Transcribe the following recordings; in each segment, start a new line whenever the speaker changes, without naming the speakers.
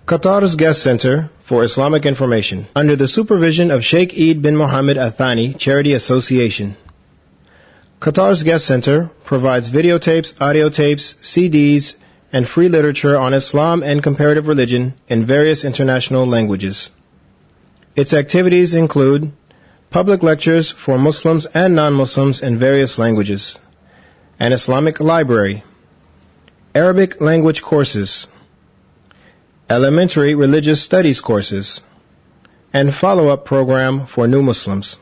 Qatar's Guest Center for Islamic Information, under the supervision of Sheikh Eid bin Mohammed Al Thani Charity Association. Qatar's Guest Center provides videotapes, audio tapes, CDs, and free literature on Islam and comparative religion in various international languages. Its activities include public lectures for Muslims and non-Muslims in various languages, an Islamic library, Arabic language courses, elementary religious studies courses, and follow-up program for new Muslims.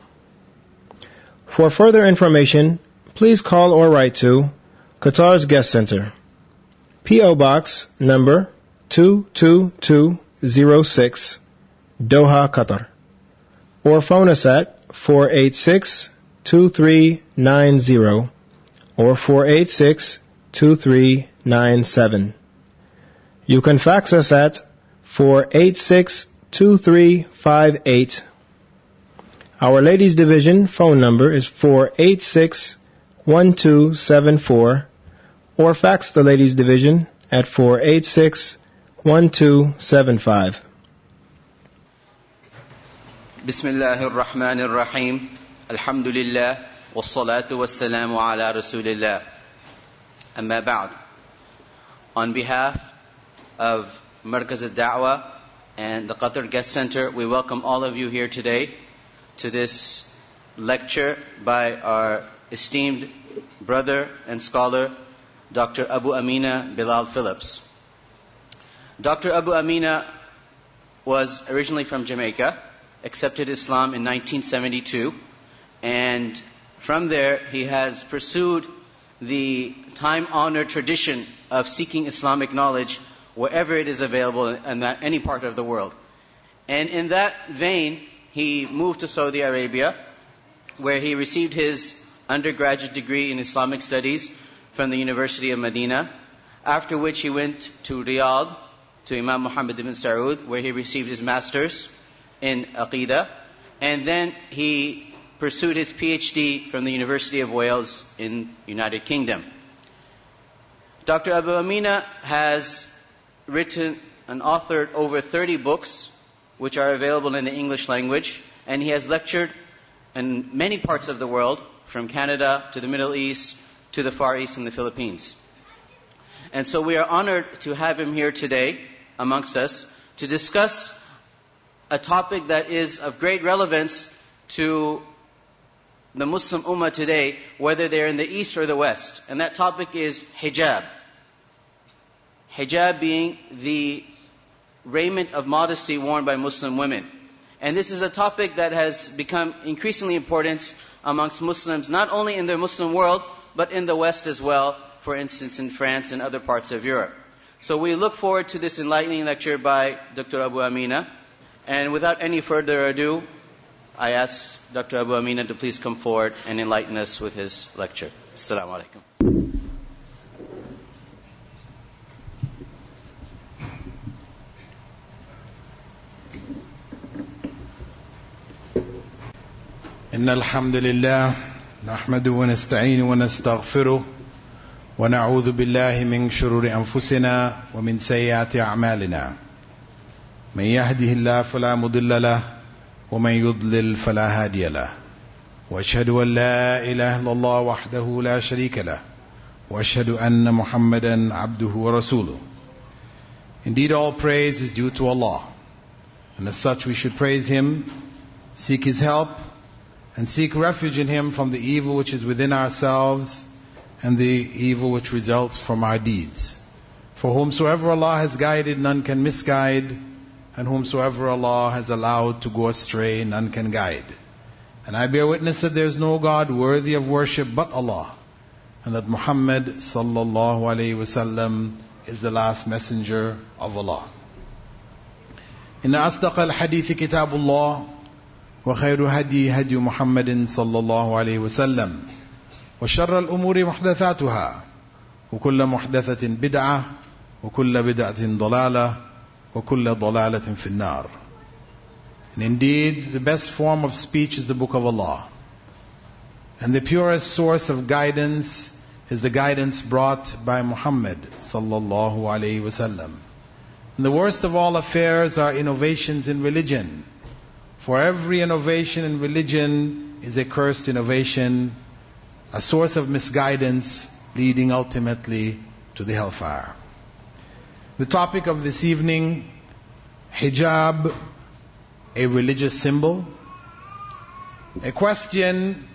For further information, please call or write to Qatar's Guest Center, P.O. Box number 22206, Doha, Qatar, or phone us at 486-2390 or 486-2397. You can fax us at 486-2358. Our Ladies Division phone number is 486-1274, or fax the Ladies Division at 486-1275.
Bismillahir Rahmanir Rahim. Alhamdulillah. Wassalatu wassalamu ala Rasulillah. Amma ba'd. On behalf of Markaz al-Da'wah and the Qatar Guest Center, we welcome all of you here today to this lecture by our esteemed brother and scholar, Dr. Abu Ameenah Bilāl Phillips. Dr. Abu Ameenah was originally from Jamaica, accepted Islam in 1972, and from there he has pursued the time-honored tradition of seeking Islamic knowledge wherever it is available in any part of the world. And in that vein, he moved to Saudi Arabia, where he received his undergraduate degree in Islamic studies from the University of Medina, after which he went to Riyadh, to Imam Muhammad ibn Saud, where he received his master's in Aqidah, and then he pursued his PhD from the University of Wales in United Kingdom. Dr. Abu Ameenah has written and authored over 30 books, which are available in the English language, and he has lectured in many parts of the world, from Canada to the Middle East to the Far East and the Philippines. And so we are honored to have him here today amongst us to discuss a topic that is of great relevance to the Muslim Ummah today, whether they're in the East or the West. And that topic is hijab. Hijab being the raiment of modesty worn by Muslim women. And this is a topic that has become increasingly important amongst Muslims, not only in the Muslim world, but in the West as well, for instance in France and other parts of Europe. So we look forward to this enlightening lecture by Dr. Abu Ameenah. And without any further ado, I ask Dr. Abu Ameenah to please come forward and enlighten us with his lecture. Assalamu alaikum.
إن الحمد لله نحمده ونستعينه ونستغفره ونعوذ بالله من شرور أنفسنا ومن سيئات أعمالنا من يهده الله فلا مضل له ومن يضلل فلا هادي له وأشهد أن لا إله إلا الله وحده لا شريك له وأشهد أن محمدا عبده ورسوله. Indeed, all praise is due to Allah, and as such we should praise Him, seek His help, and seek refuge in Him from the evil which is within ourselves and the evil which results from our deeds. For whomsoever Allah has guided, none can misguide, and whomsoever Allah has allowed to go astray, none can guide. And I bear witness that there is no God worthy of worship but Allah, and that Muhammad sallallahu alayhi wasallam is the last messenger of Allah. Inna asdaq al-hadith kitabullah, وخير هدي هدي محمد صلى الله عليه وسلم وشر الأمور محدثاتها وكل محدثة بدعة وكل بدعة ضلالة وكل ضلالة في النار. And indeed, the best form of speech is the Book of Allah, and the purest source of guidance is the guidance brought by Muhammad sallallahu alaihi wasallam. And the worst of all affairs are innovations in religion. For every innovation in religion is a cursed innovation, a source of misguidance leading ultimately to the hellfire. The topic of this evening, hijab, a religious symbol. A question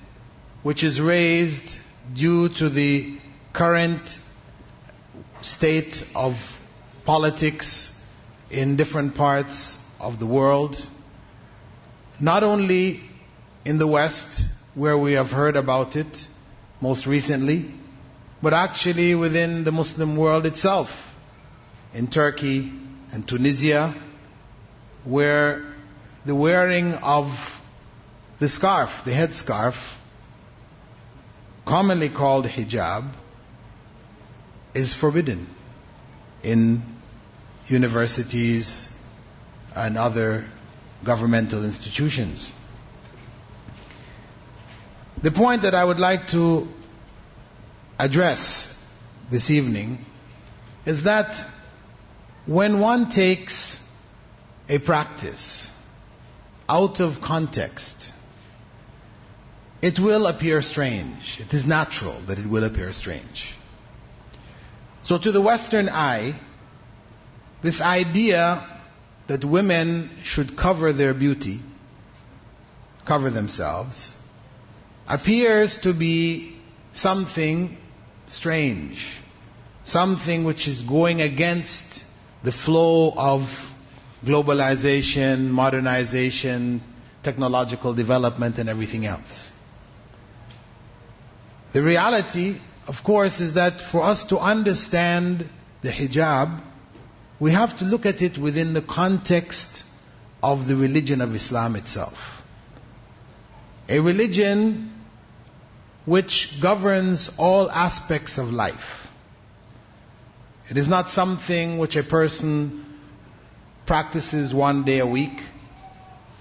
which is raised due to the current state of politics in different parts of the world, not only in the West, where we have heard about it most recently, but actually within the Muslim world itself, in Turkey and Tunisia, where the wearing of the scarf, the headscarf, commonly called hijab, is forbidden in universities and other governmental institutions. The point that I would like to address this evening is that when one takes a practice out of context, it will appear strange. It is natural that it will appear strange. So to the Western eye, this idea that women should cover their beauty, cover themselves, appears to be something strange, something which is going against the flow of globalization, modernization, technological development, and everything else. The reality, of course, is that for us to understand the hijab, we have to look at it within the context of the religion of Islam itself. A religion which governs all aspects of life. It is not something which a person practices one day a week.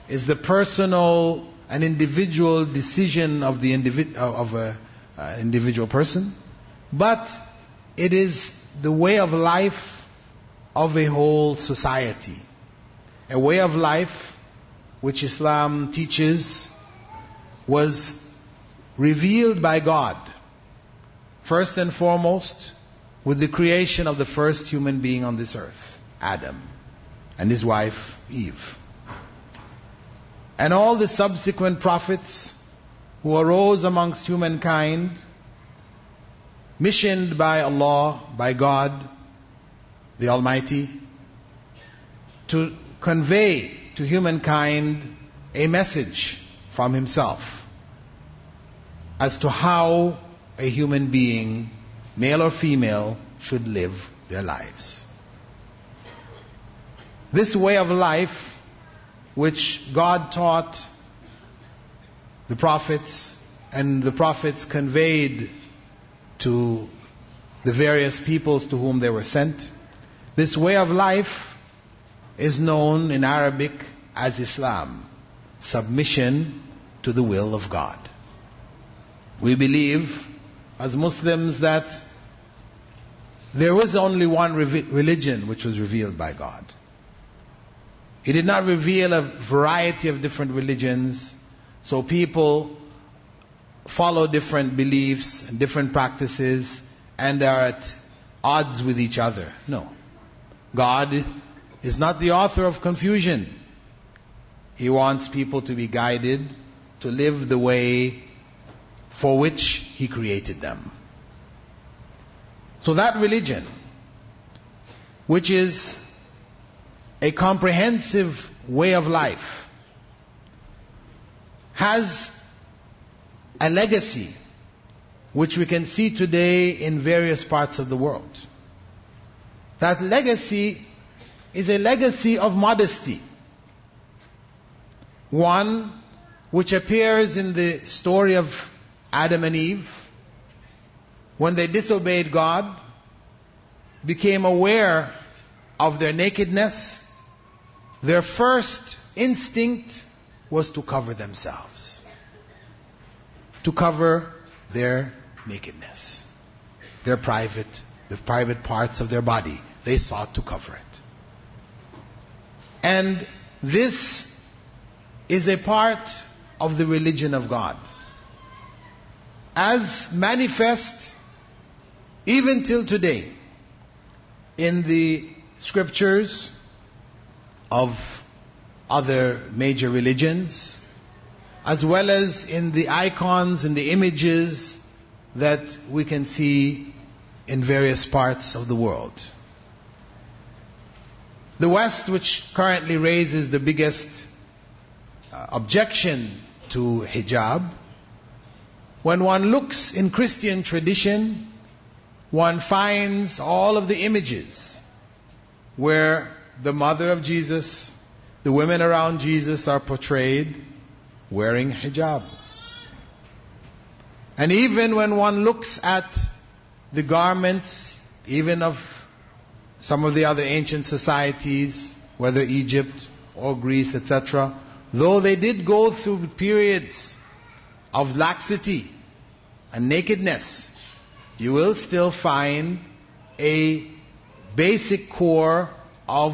It's the personal and individual decision of the individual person, but it is the way of life of a whole society. A way of life which Islam teaches was revealed by God, first and foremost, with the creation of the first human being on this earth, Adam, and his wife, Eve. And all the subsequent prophets who arose amongst humankind, missioned by Allah, by God, the Almighty, to convey to humankind a message from Himself as to how a human being, male or female, should live their lives. This way of life, which God taught the prophets, and the prophets conveyed to the various peoples to whom they were sent, this way of life is known in Arabic as Islam, submission to the will of God. We believe as Muslims that there was only one religion which was revealed by God. He did not reveal a variety of different religions, so people follow different beliefs and different practices and are at odds with each other. No. God is not the author of confusion. He wants people to be guided to live the way for which He created them. So that religion, which is a comprehensive way of life, has a legacy which we can see today in various parts of the world. That legacy is a legacy of modesty. One which appears in the story of Adam and Eve, when they disobeyed God, became aware of their nakedness. Their first instinct was to cover themselves, to cover their nakedness, the private parts of their body. They sought to cover it. And this is a part of the religion of God, as manifest even till today in the scriptures of other major religions, as well as in the icons and the images that we can see in various parts of the world. The West, which currently raises the biggest objection to hijab, when one looks in Christian tradition, one finds all of the images where the mother of Jesus, the women around Jesus are portrayed wearing hijab. And even when one looks at the garments, even of some of the other ancient societies, whether Egypt or Greece, etc., though they did go through periods of laxity and nakedness, you will still find a basic core of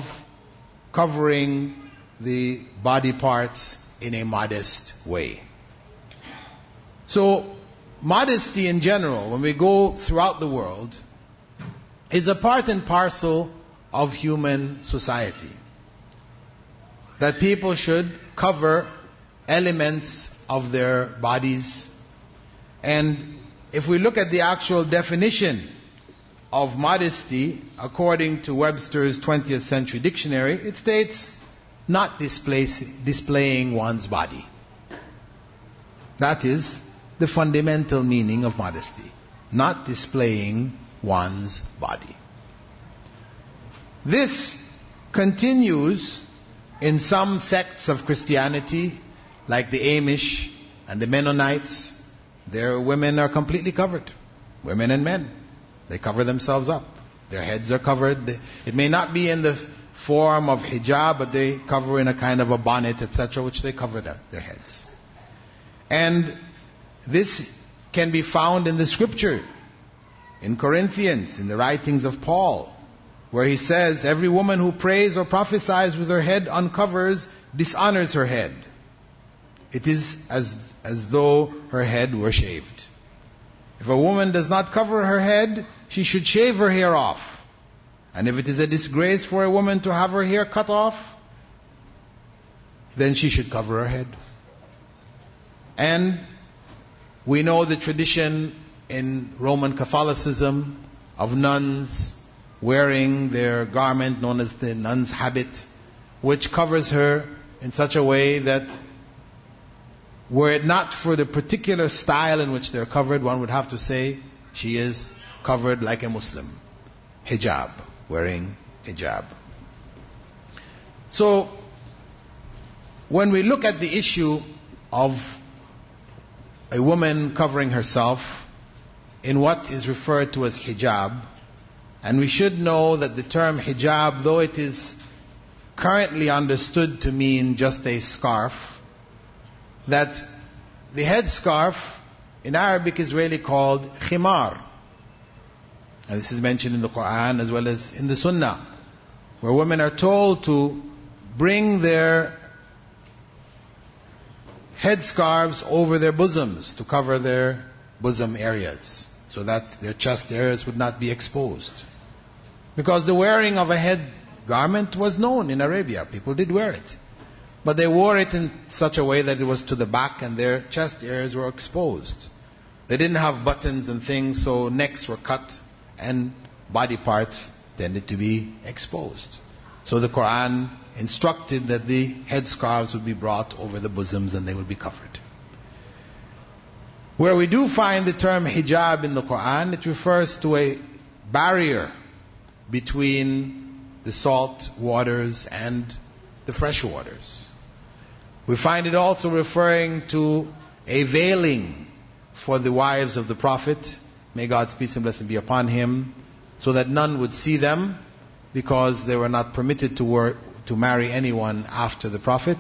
covering the body parts in a modest way. So, modesty in general, when we go throughout the world, is a part and parcel of human society. That people should cover elements of their bodies. And if we look at the actual definition of modesty, according to Webster's 20th Century Dictionary, it states, not displaying one's body. That is the fundamental meaning of modesty. Not displaying one's body. This continues in some sects of Christianity, like the Amish and the Mennonites. Their women are completely covered. Women and men. They cover themselves up. Their heads are covered. It may not be in the form of hijab, but they cover in a kind of a bonnet, etc., which they cover their heads. And this can be found in the scripture, in Corinthians, in the writings of Paul, where he says, every woman who prays or prophesies with her head uncovers dishonors her head. It is as though her head were shaved. If a woman does not cover her head, she should shave her hair off. And if it is a disgrace for a woman to have her hair cut off, then she should cover her head. And we know the tradition in Roman Catholicism of nuns wearing their garment known as the nun's habit, which covers her in such a way that were it not for the particular style in which they're covered, one would have to say she is covered like a Muslim. Hijab, wearing hijab. So, when we look at the issue of a woman covering herself in what is referred to as hijab, and we should know that the term hijab, though it is currently understood to mean just a scarf, that the headscarf in Arabic is really called khimar. And this is mentioned in the Quran as well as in the Sunnah, where women are told to bring their headscarves over their bosoms to cover their bosom areas, so that their chest areas would not be exposed. Because the wearing of a head garment was known in Arabia. People did wear it. But they wore it in such a way that it was to the back and their chest areas were exposed. They didn't have buttons and things, so necks were cut and body parts tended to be exposed. So the Quran instructed that the headscarves would be brought over the bosoms and they would be covered. Where we do find the term hijab in the Quran, it refers to a barrier between the salt waters and the fresh waters. We find it also referring to a veiling for the wives of the Prophet, may God's peace and blessing be upon him, so that none would see them, because they were not permitted to marry anyone after the Prophet,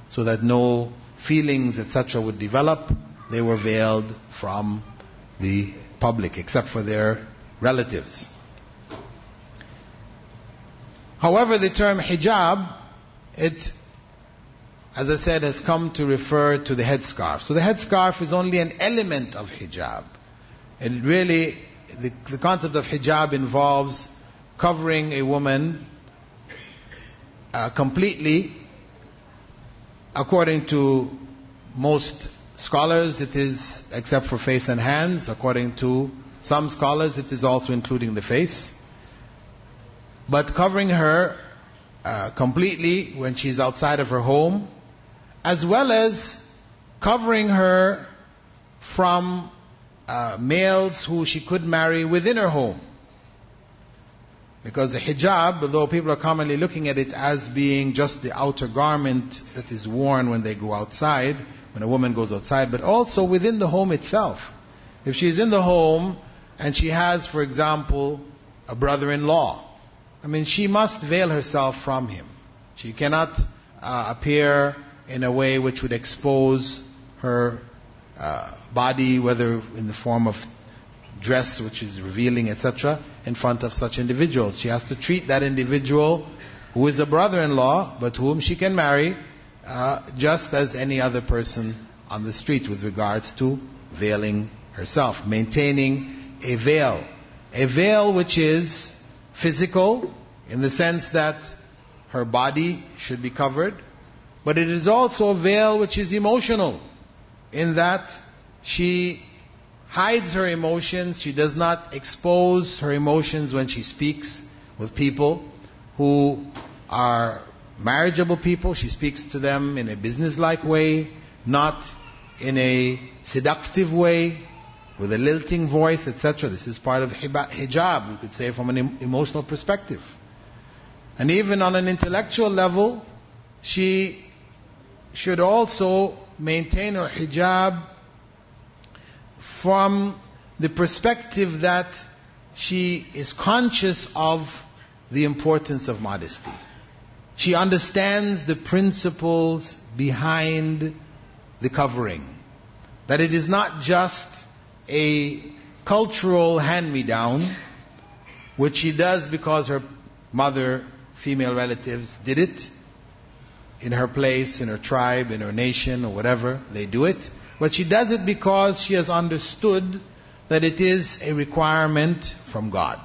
so that no feelings, etc. would develop. They were veiled from the public, except for their relatives. However, the term hijab it, as I said, has come to refer to the headscarf. So the headscarf is only an element of hijab. And really, the concept of hijab involves covering a woman completely. According to most scholars, it is except for face and hands. According to some scholars, it is also including the face. But covering her completely when she's outside of her home, as well as covering her from males who she could marry within her home. Because the hijab, although people are commonly looking at it as being just the outer garment that is worn when they go outside, when a woman goes outside, but also within the home itself. If she's in the home and she has, for example, a brother-in-law, she must veil herself from him. She cannot appear in a way which would expose her body, whether in the form of dress which is revealing, etc., in front of such individuals. She has to treat that individual who is a brother-in-law, but whom she can marry, just as any other person on the street with regards to veiling herself, maintaining a veil. A veil which is physical, in the sense that her body should be covered, but it is also a veil which is emotional, in that she hides her emotions. She does not expose her emotions when she speaks with people who are marriageable people. She speaks to them in a business-like way, not in a seductive way, with a lilting voice, etc. This is part of hijab, we could say, from an emotional perspective. And even on an intellectual level, she should also maintain her hijab from the perspective that she is conscious of the importance of modesty. She understands the principles behind the covering. That it is not just a cultural hand-me-down, which she does because her mother, female relatives, did it in her place, in her tribe, in her nation, or whatever, they do it. But she does it because she has understood that it is a requirement from God.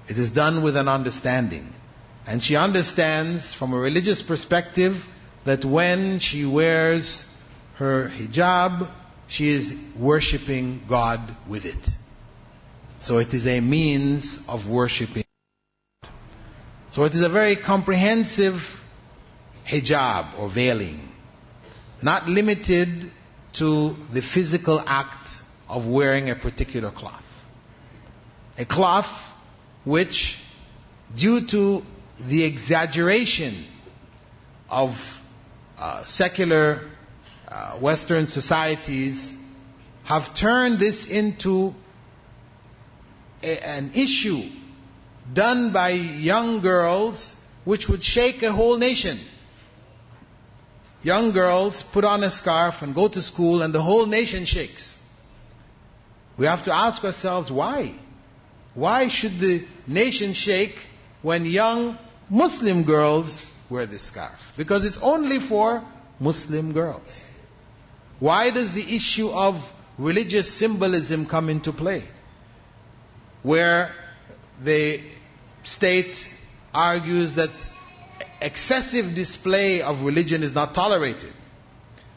It is done with an understanding. And she understands from a religious perspective that when she wears her hijab, she is worshipping God with it. So it is a means of worshipping God. So it is a very comprehensive hijab or veiling, not limited to the physical act of wearing a particular cloth. A cloth which, due to the exaggeration of secular Western societies, have turned this into an issue done by young girls which would shake a whole nation. Young girls put on a scarf and go to school and the whole nation shakes. We have to ask ourselves why? Why should the nation shake when young Muslim girls wear this scarf? Because it's only for Muslim girls. Why does the issue of religious symbolism come into play? Where the state argues that excessive display of religion is not tolerated.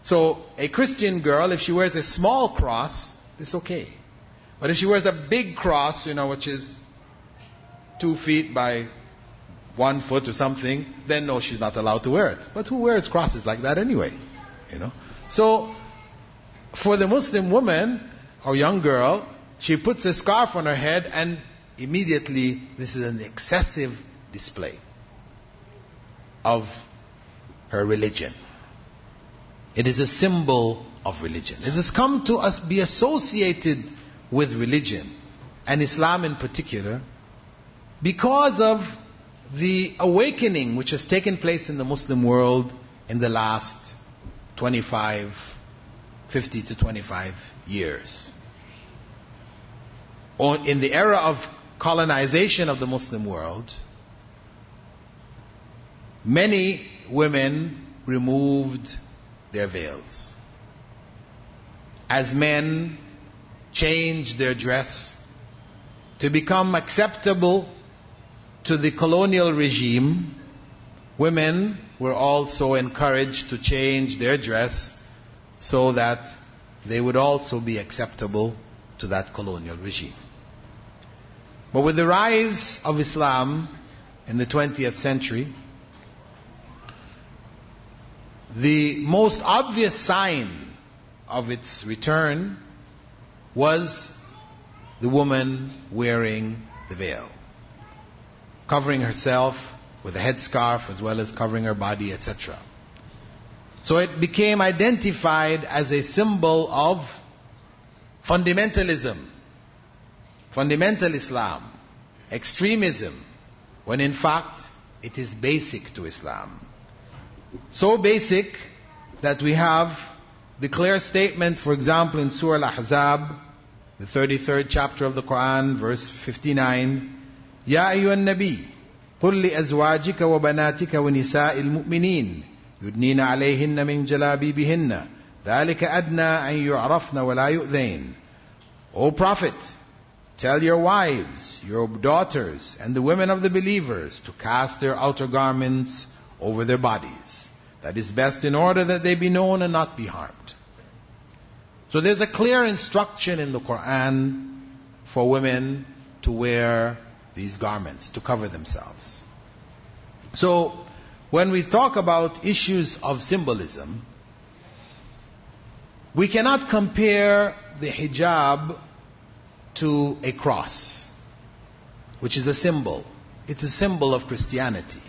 So a Christian girl, if she wears a small cross, it's okay. But if she wears a big cross, which is 2 feet by 1 foot or something, then no, she's not allowed to wear it. But who wears crosses like that anyway? So for the Muslim woman or young girl, she puts a scarf on her head and immediately this is an excessive display of her religion. It is a symbol of religion. It has come to us be associated with religion, and Islam in particular, because of the awakening which has taken place in the Muslim world in the last 50 to 25 years. In the era of colonization of the Muslim world, many women removed their veils. As men changed their dress to become acceptable to the colonial regime, women were also encouraged to change their dress so that they would also be acceptable to that colonial regime. But with the rise of Islam in the 20th century, the most obvious sign of its return was the woman wearing the veil, covering herself with a headscarf as well as covering her body, etc. So it became identified as a symbol of fundamentalism, fundamental Islam, extremism, when in fact it is basic to Islam. So basic that we have the clear statement, for example, in Surah Al-Ahzab, the 33rd chapter of the Quran, verse 59, يَا أَيُّهَا النَّبِيُّ قُلْ لِأَزْوَاجِكَ وَبَنَاتِكَ وَنِسَاءِ الْمُؤْمِنِينَ يُدْنِينَ عَلَيْهِنَّ مِنْ جَلَابِيبِهِنَّ ذَلِكَ أَدْنَى أَنْ يُعْرَفْنَ وَلَا يُؤْذَيْنَ. O Prophet, tell your wives, your daughters, and the women of the believers to cast their outer garments over their bodies. That is best in order that they be known and not be harmed. So there's a clear instruction in the Quran for women to wear these garments, to cover themselves. So when we talk about issues of symbolism, we cannot compare the hijab to a cross, which is a symbol. It's a symbol of Christianity.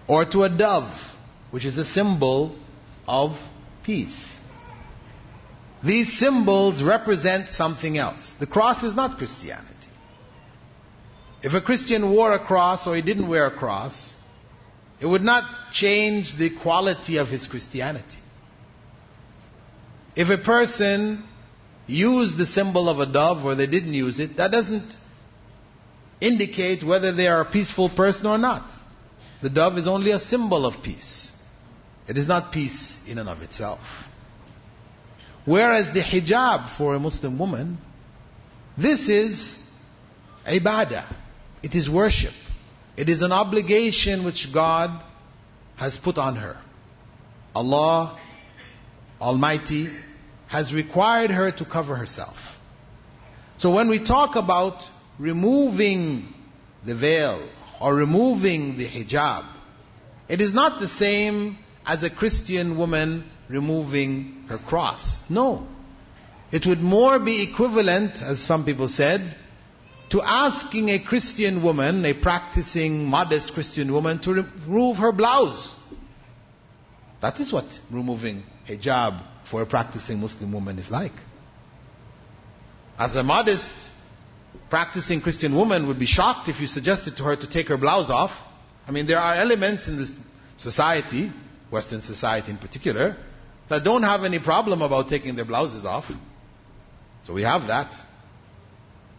Or to a dove, which is a symbol of peace. These symbols represent something else. The cross is not Christianity. If a Christian wore a cross or he didn't wear a cross, it would not change the quality of his Christianity. If a person used the symbol of a dove or they didn't use it, that doesn't indicate whether they are a peaceful person or not. The dove is only a symbol of peace. It is not peace in and of itself. Whereas the hijab for a Muslim woman, this is ibadah. It is worship. It is an obligation which God has put on her. Allah Almighty has required her to cover herself. So when we talk about removing the veil or removing the hijab, it is not the same as a Christian woman removing her cross. No. It would more be equivalent, as some people said, to asking a Christian woman, a practicing, modest Christian woman, to remove her blouse. That is what removing hijab for a practicing Muslim woman is like. As a modest, practicing Christian woman would be shocked if you suggested to her to take her blouse off. I mean, there are elements in this society, Western society in particular, that don't have any problem about taking their blouses off. So we have that.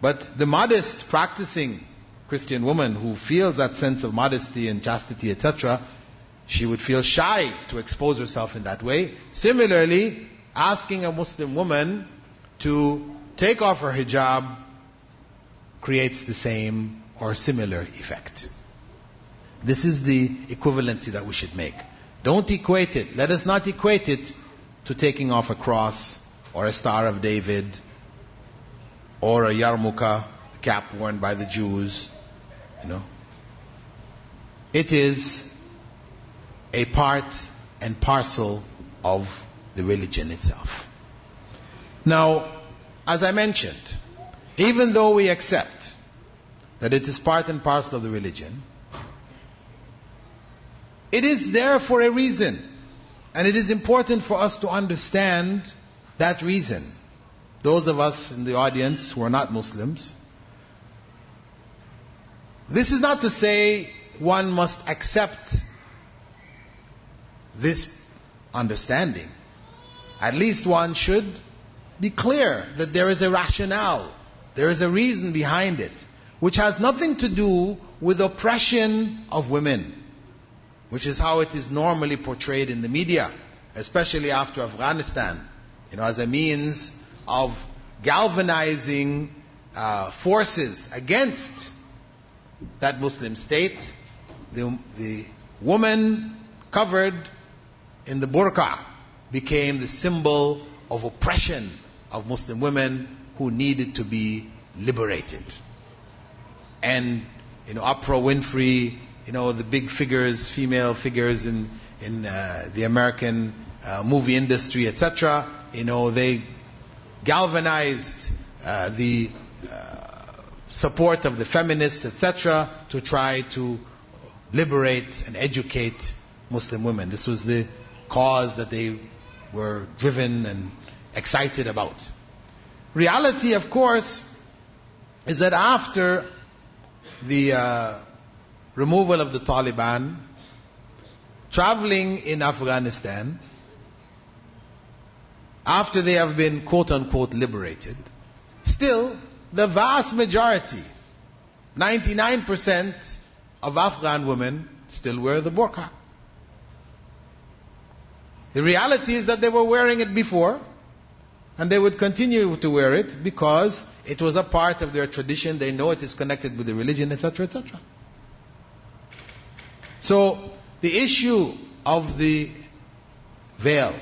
But the modest, practicing Christian woman who feels that sense of modesty and chastity, etc., she would feel shy to expose herself in that way. Similarly, asking a Muslim woman to take off her hijab creates the same or similar effect. This is the equivalency that we should make. Don't equate it. Let us not equate it to taking off a cross or a Star of David or a yarmulke, the cap worn by the Jews. It is a part and parcel of the religion itself. Now, as I mentioned, even though we accept that it is part and parcel of the religion, it is there for a reason. And it is important for us to understand that reason. Those of us in the audience who are not Muslims, this is not to say one must accept this understanding. At least one should be clear that there is a rationale, there is a reason behind it, which has nothing to do with oppression of women. which is how it is normally portrayed in the media, especially after Afghanistan, as a means of galvanizing forces against that Muslim state. The woman covered in the burqa became the symbol of oppression of Muslim women who needed to be liberated. And Oprah Winfrey, the big figures, female figures in the American movie industry, etc., they galvanized the support of the feminists, etc., to try to liberate and educate Muslim women. This was the cause that they were driven and excited about. Reality, of course, is that after the removal of the Taliban, traveling in Afghanistan, after they have been quote-unquote liberated, still the vast majority, 99% of Afghan women still wear the burqa. The reality is that they were wearing it before, and they would continue to wear it because it was a part of their tradition. They know it is connected with the religion, etc., etc. So the issue of the veil,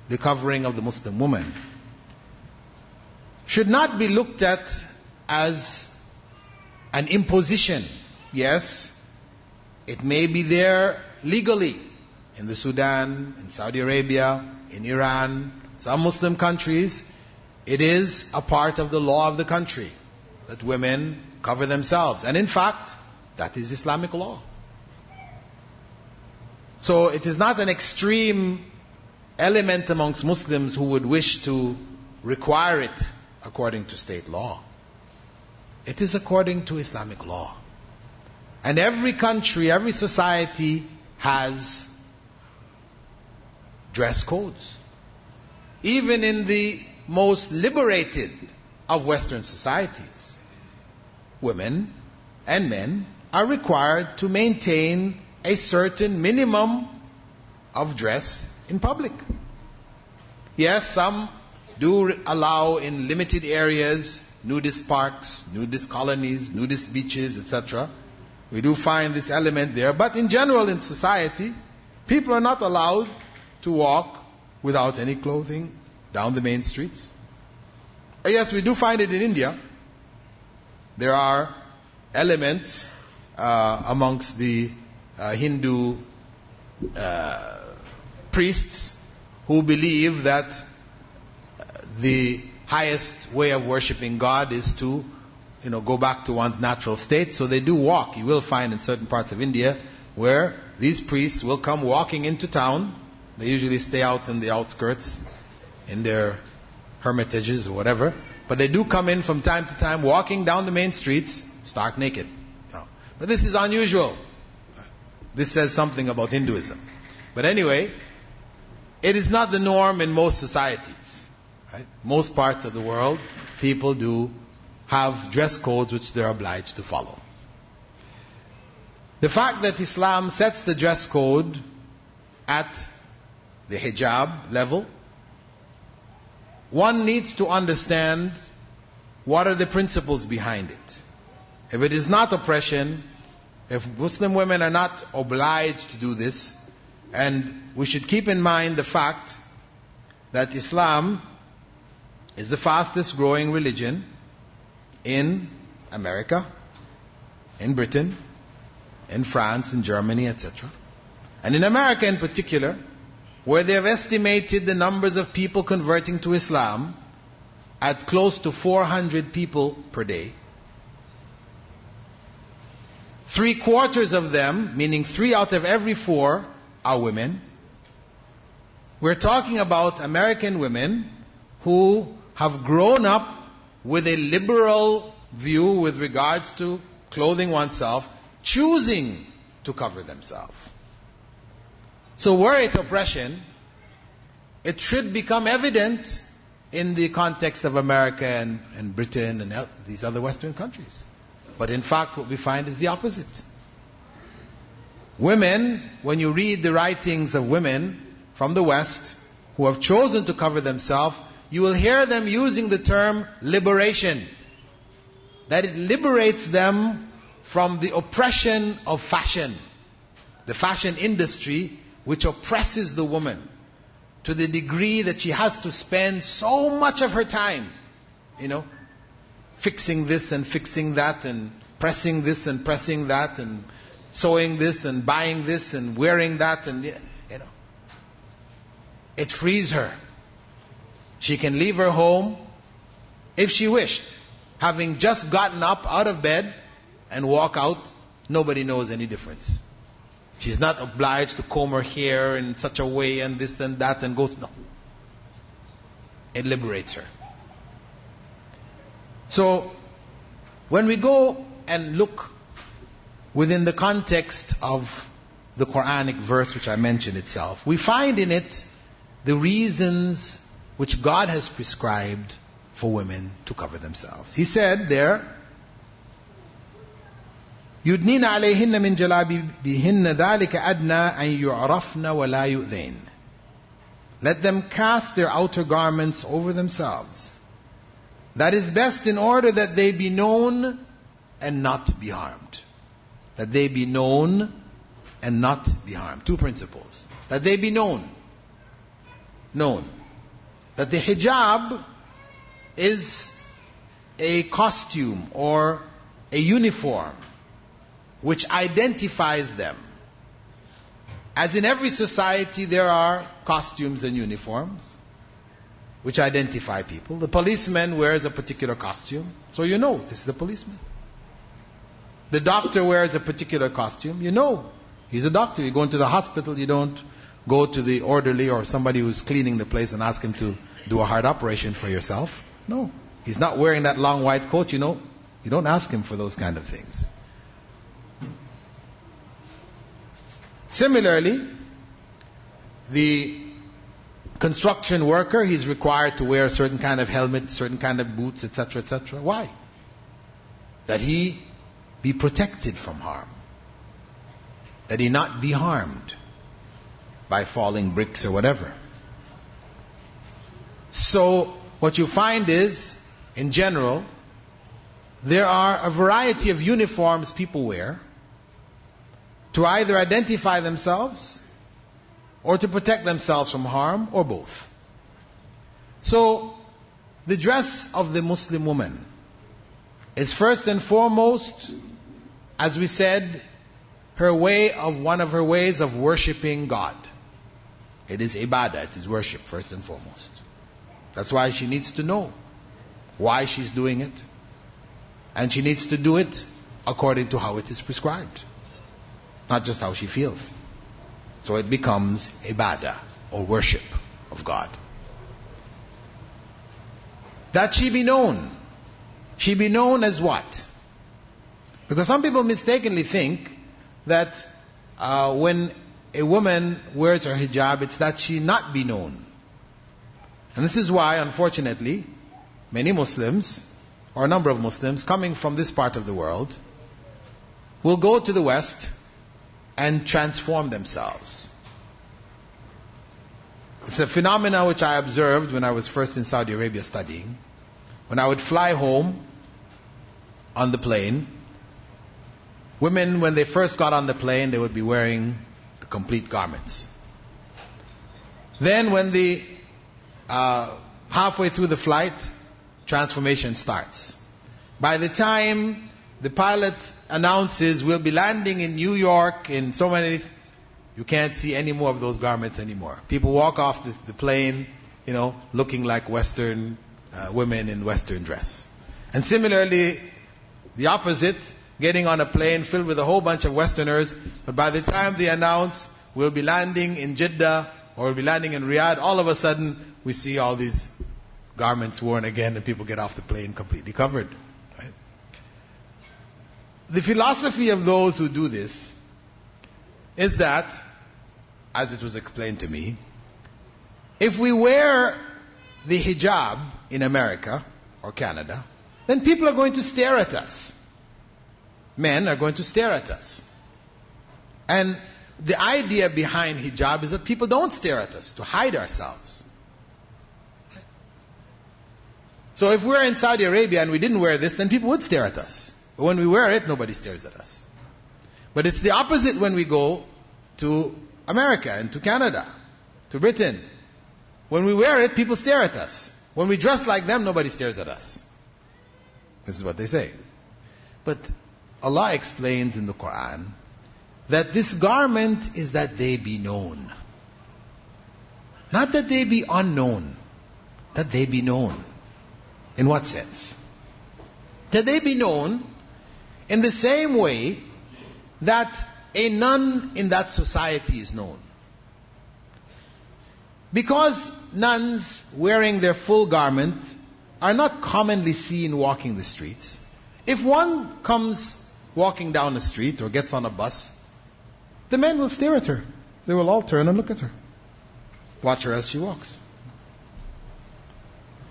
the covering of the Muslim woman, should not be looked at as an imposition. Yes, it may be there legally in the Sudan, in Saudi Arabia, in Iran, some Muslim countries. It is a part of the law of the country that women cover themselves. And in fact, that is Islamic law. So it is not an extreme element amongst Muslims who would wish to require it according to state law. It is according to Islamic law. And every country, every society has dress codes. Even in the most liberated of Western societies, women and men are required to maintain a certain minimum of dress in public. Yes, some do allow in limited areas, nudist parks, nudist colonies, nudist beaches, etc. We do find this element there, but in general in society, people are not allowed to walk without any clothing down the main streets. Yes, we do find it in India. There are elements amongst the Hindu priests who believe that the highest way of worshipping God is to go back to one's natural state. So they do walk. You will find in certain parts of India where these priests will come walking into town. They usually stay out in the outskirts in their hermitages or whatever. But they do come in from time to time walking down the main streets stark naked. But this is unusual. This says something about Hinduism. But anyway, it is not the norm in most societies. Right? Most parts of the world, people do have dress codes which they are obliged to follow. The fact that Islam sets the dress code at the hijab level, one needs to understand what are the principles behind it. If it is not oppression, if Muslim women are not obliged to do this, and we should keep in mind the fact that Islam is the fastest growing religion in America, in Britain, in France, in Germany, etc. And in America in particular, where they have estimated the numbers of people converting to Islam at close to 400 people per day. 3/4 of them, meaning 3 out of every 4, are women. We're talking about American women who have grown up with a liberal view with regards to clothing oneself, choosing to cover themselves. So were it oppression, it should become evident in the context of America and Britain and these other Western countries. But in fact, what we find is the opposite. Women, when you read the writings of women from the West who have chosen to cover themselves, you will hear them using the term liberation. That it liberates them from the oppression of fashion. The fashion industry, which oppresses the woman to the degree that she has to spend so much of her time, fixing this and fixing that, and pressing this and pressing that, and sewing this and buying this and wearing that, and it frees her. She can leave her home if she wished, having just gotten up out of bed and walk out. Nobody knows any difference. She's not obliged to comb her hair in such a way and this and that and go. No. It liberates her. So, when we go and look within the context of the Quranic verse which I mentioned itself, we find in it the reasons which God has prescribed for women to cover themselves. He said there, يُدْنِينَ عَلَيْهِنَّ مِنْ جَلَابِبِهِنَّ ذَلِكَ أَدْنَى أَنْ يُعْرَفْنَ وَلَا يُؤْذَيْنَ. Let them cast their outer garments over themselves. That is best in order that they be known and not be harmed. That they be known and not be harmed. Two principles. That they be known. Known. That the hijab is a costume or a uniform which identifies them. As in every society there are costumes and uniforms which identify people. The policeman wears a particular costume, so you know this is the policeman. The doctor wears a particular costume, you know he's a doctor. You go into the hospital, you don't go to the orderly or somebody who's cleaning the place and ask him to do a heart operation for yourself. No, he's not wearing that long white coat, you don't ask him for those kind of things. Similarly, the construction worker, he's required to wear a certain kind of helmet, certain kind of boots, etc., etc. Why? That he be protected from harm. That he not be harmed by falling bricks or whatever. So, what you find is, in general, there are a variety of uniforms people wear to either identify themselves or to protect themselves from harm, or both. So, the dress of the Muslim woman is first and foremost, as we said, one of her ways of worshipping God. It is ibadah, it is worship first and foremost. That's why she needs to know why she's doing it. And she needs to do it according to how it is prescribed. Not just how she feels. So it becomes ibadah, or worship of God. That she be known. She be known as what? Because some people mistakenly think that when a woman wears her hijab, it's that she not be known. And this is why, unfortunately, many Muslims, or a number of Muslims, coming from this part of the world, will go to the West and transform themselves. It's a phenomena which I observed when I was first in Saudi Arabia studying. When I would fly home on the plane, women, when they first got on the plane, they would be wearing the complete garments. Then when the halfway through the flight, transformation starts. By the time the pilot announces we'll be landing in New York in so many, you can't see any more of those garments anymore. People walk off the plane, looking like Western women in Western dress. And similarly, the opposite, getting on a plane filled with a whole bunch of Westerners, but by the time they announce we'll be landing in Jeddah or we'll be landing in Riyadh, all of a sudden we see all these garments worn again and people get off the plane completely covered. Right? The philosophy of those who do this is that, as it was explained to me, if we wear the hijab in America or Canada, then people are going to stare at us. Men are going to stare at us. And the idea behind hijab is that people don't stare at us, to hide ourselves. So if we're in Saudi Arabia and we didn't wear this, then people would stare at us. But when we wear it, nobody stares at us. But it's the opposite when we go to America and to Canada, to Britain. When we wear it, people stare at us. When we dress like them, nobody stares at us. This is what they say. But Allah explains in the Quran that this garment is that they be known. Not that they be unknown. That they be known. In what sense? That they be known in the same way that a nun in that society is known. Because nuns wearing their full garment are not commonly seen walking the streets. If one comes walking down the street or gets on a bus, the men will stare at her. They will all turn and look at her. Watch her as she walks.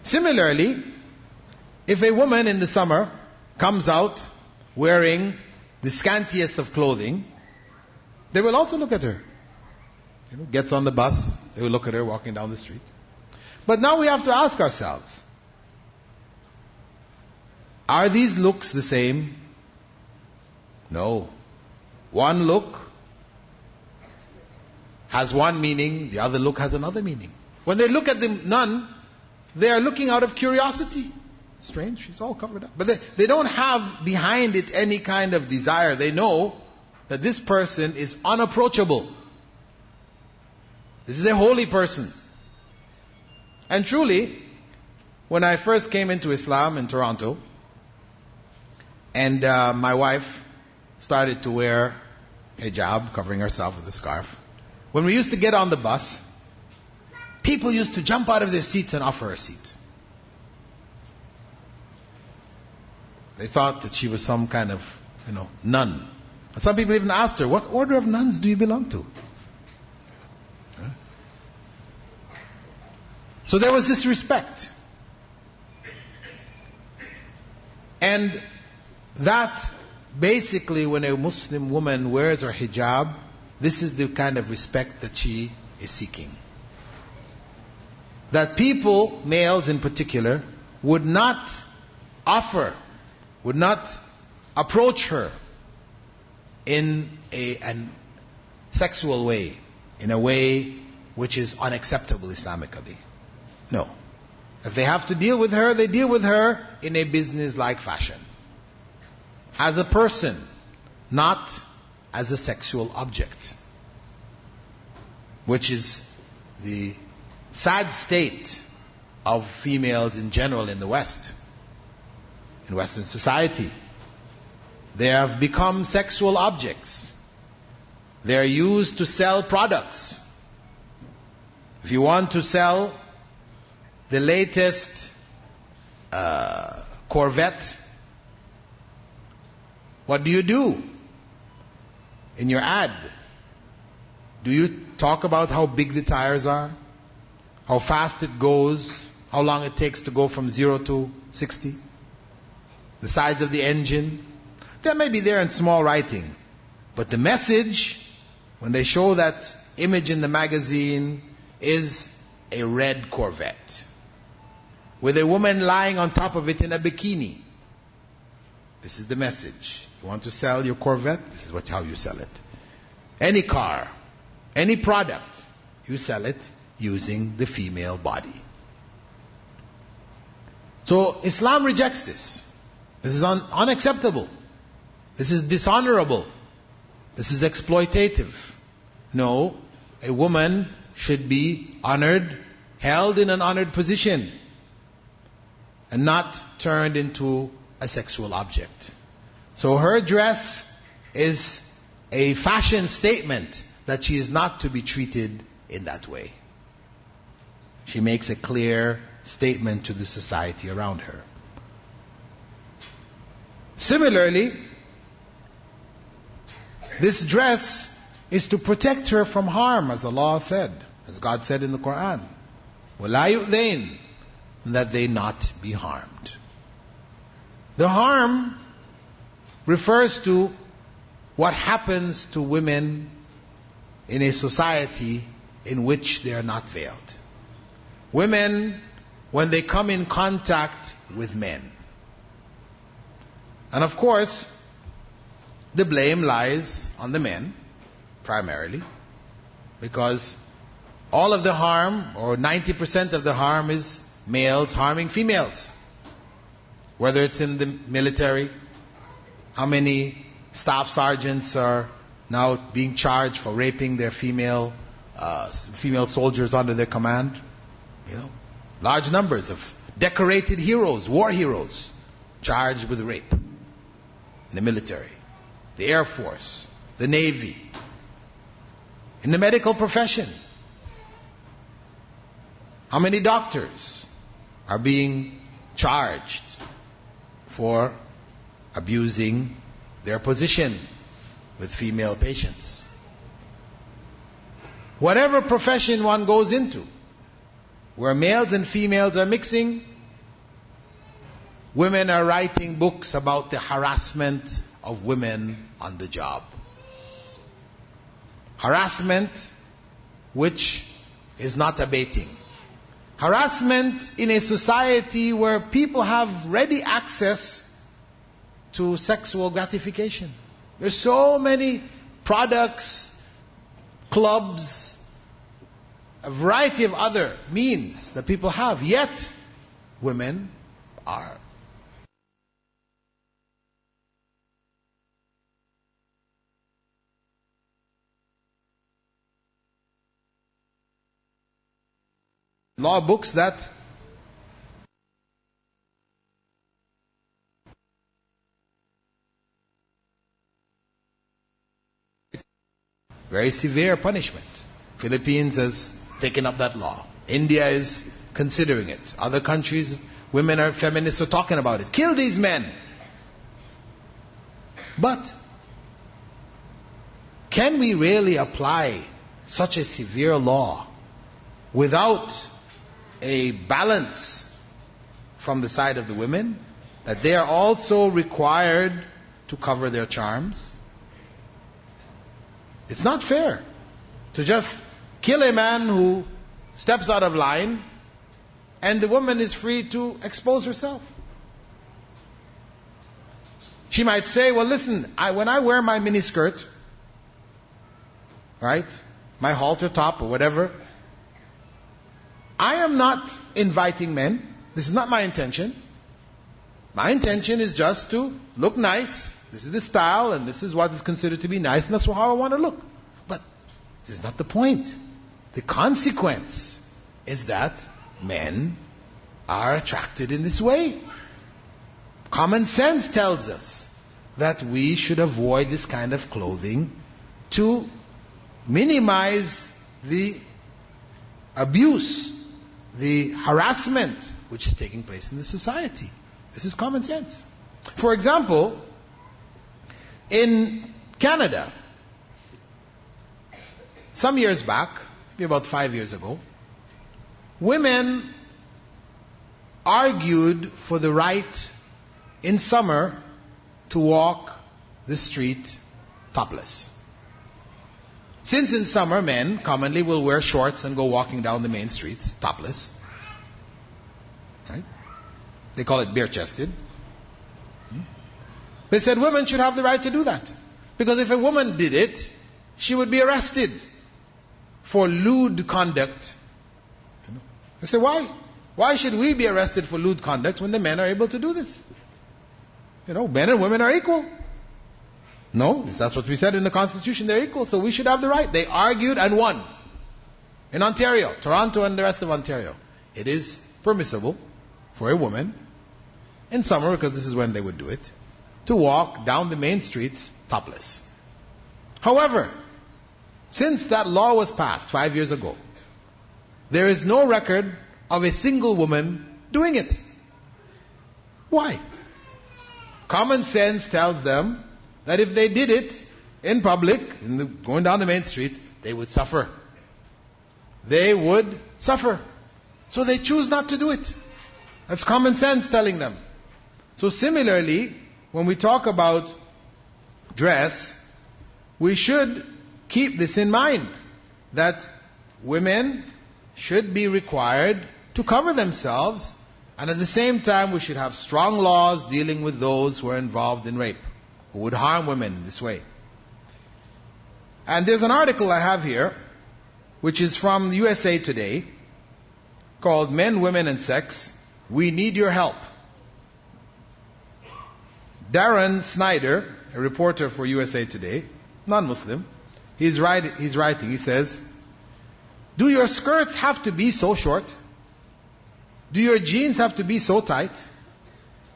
Similarly, if a woman in the summer comes out wearing the scantiest of clothing, they will also look at her. Gets on the bus, they will look at her walking down the street. But now we have to ask ourselves, are these looks the same? No. One look has one meaning, the other look has another meaning. When they look at the nun, they are looking out of curiosity. Strange, she's all covered up. But they don't have behind it any kind of desire. They know that this person is unapproachable. This is a holy person. And truly, when I first came into Islam in Toronto, and my wife started to wear hijab, covering herself with a scarf, when we used to get on the bus, people used to jump out of their seats and offer her a seat. They thought that she was some kind of, nun. And some people even asked her, what order of nuns do you belong to? So there was this respect. And that basically, when a Muslim woman wears her hijab, this is the kind of respect that she is seeking. That people, males in particular, would not approach her in a sexual way, in a way which is unacceptable Islamically. No. If they have to deal with her, they deal with her in a business-like fashion. As a person, not as a sexual object. Which is the sad state of females in general in the West. In Western society. They have become sexual objects. They are used to sell products. If you want to sell the latest Corvette, what do you do in your ad? Do you talk about how big the tires are? How fast it goes? How long it takes to go from 0 to 60? The size of the engine? That may be there in small writing. But the message, when they show that image in the magazine, is a red Corvette. With a woman lying on top of it in a bikini. This is the message. You want to sell your Corvette? This is how you sell it. Any car, any product, you sell it using the female body. So Islam rejects this. This is unacceptable. This is dishonorable. This is exploitative. No, a woman should be honored, held in an honored position, and not turned into a sexual object. So her dress is a fashion statement that she is not to be treated in that way. She makes a clear statement to the society around her. Similarly, this dress is to protect her from harm, as Allah said, as God said in the Quran. وَلَا يُؤْذَيْنَ, that they not be harmed. The harm refers to what happens to women in a society in which they are not veiled. Women, when they come in contact with men. And of course, the blame lies on the men, primarily, because all of the harm, or 90% of the harm, is males harming females. Whether it's in the military, how many staff sergeants are now being charged for raping their female soldiers under their command? Large numbers of decorated heroes, war heroes, charged with rape in the military, the Air Force, the Navy, in the medical profession. How many doctors are being charged for abusing their position with female patients? Whatever profession one goes into, where males and females are mixing, women are writing books about the harassment of women on the job. Harassment which is not abating. Harassment in a society where people have ready access to sexual gratification. There's so many products, clubs, a variety of other means that people have, yet women are. Law books that very severe punishment. Philippines has taken up that law. India is considering it. Other countries, feminists are talking about it. Kill these men. But can we really apply such a severe law without a balance from the side of the women, that they are also required to cover their charms? It's not fair to just kill a man who steps out of line and the woman is free to expose herself. She might say, well, listen, when I wear my miniskirt, right, my halter top or whatever, I am not inviting men. This is not my intention. My intention is just to look nice. This is the style and this is what is considered to be nice, and that's how I want to look. But this is not the point. The consequence is that men are attracted in this way. Common sense tells us that we should avoid this kind of clothing to minimize the abuse, the harassment which is taking place in the society. This is common sense. For example, in Canada, some years back, maybe about 5 years ago, women argued for the right in summer to walk the street topless. Since in summer men commonly will wear shorts and go walking down the main streets topless, right? They call it bare-chested. They said women should have the right to do that, because if a woman did it, she would be arrested for lewd conduct. They say, why? Why should we be arrested for lewd conduct when the men are able to do this? Men and women are equal. No, that's what we said in the Constitution, they're equal, so we should have the right. They argued and won. In Ontario, Toronto and the rest of Ontario, it is permissible for a woman, in summer, because this is when they would do it, to walk down the main streets topless. However, since that law was passed 5 years ago, there is no record of a single woman doing it. Why? Common sense tells them that if they did it in public, going down the main streets, they would suffer. They would suffer. So they choose not to do it. That's common sense telling them. So similarly, when we talk about dress, we should keep this in mind, that women should be required to cover themselves, and at the same time we should have strong laws dealing with those who are involved in rape, who would harm women in this way. And there's an article I have here, which is from USA Today, called Men, Women and Sex, We Need Your Help. Darren Snyder, a reporter for USA Today, non-Muslim, he's writing, he says, do your skirts have to be so short? Do your jeans have to be so tight?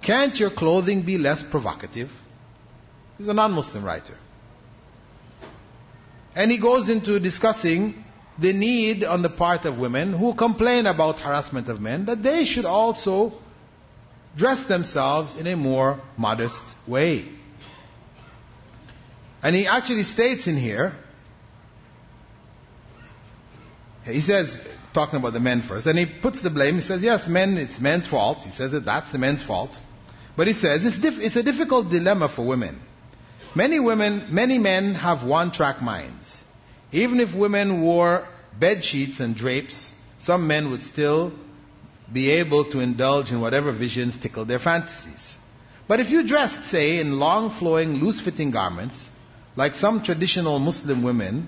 Can't your clothing be less provocative? He's a non-Muslim writer. And he goes into discussing the need on the part of women who complain about harassment of men, that they should also dress themselves in a more modest way. And he actually states in here, he says, talking about the men first, and he puts the blame, he says, yes, it's men's fault. He says that that's the men's fault. But he says, it's a difficult dilemma for women. Many men have one-track minds. Even if women wore bed sheets and drapes, some men would still be able to indulge in whatever visions tickle their fantasies. But if you dressed, say, in long flowing, loose-fitting garments, like some traditional Muslim women,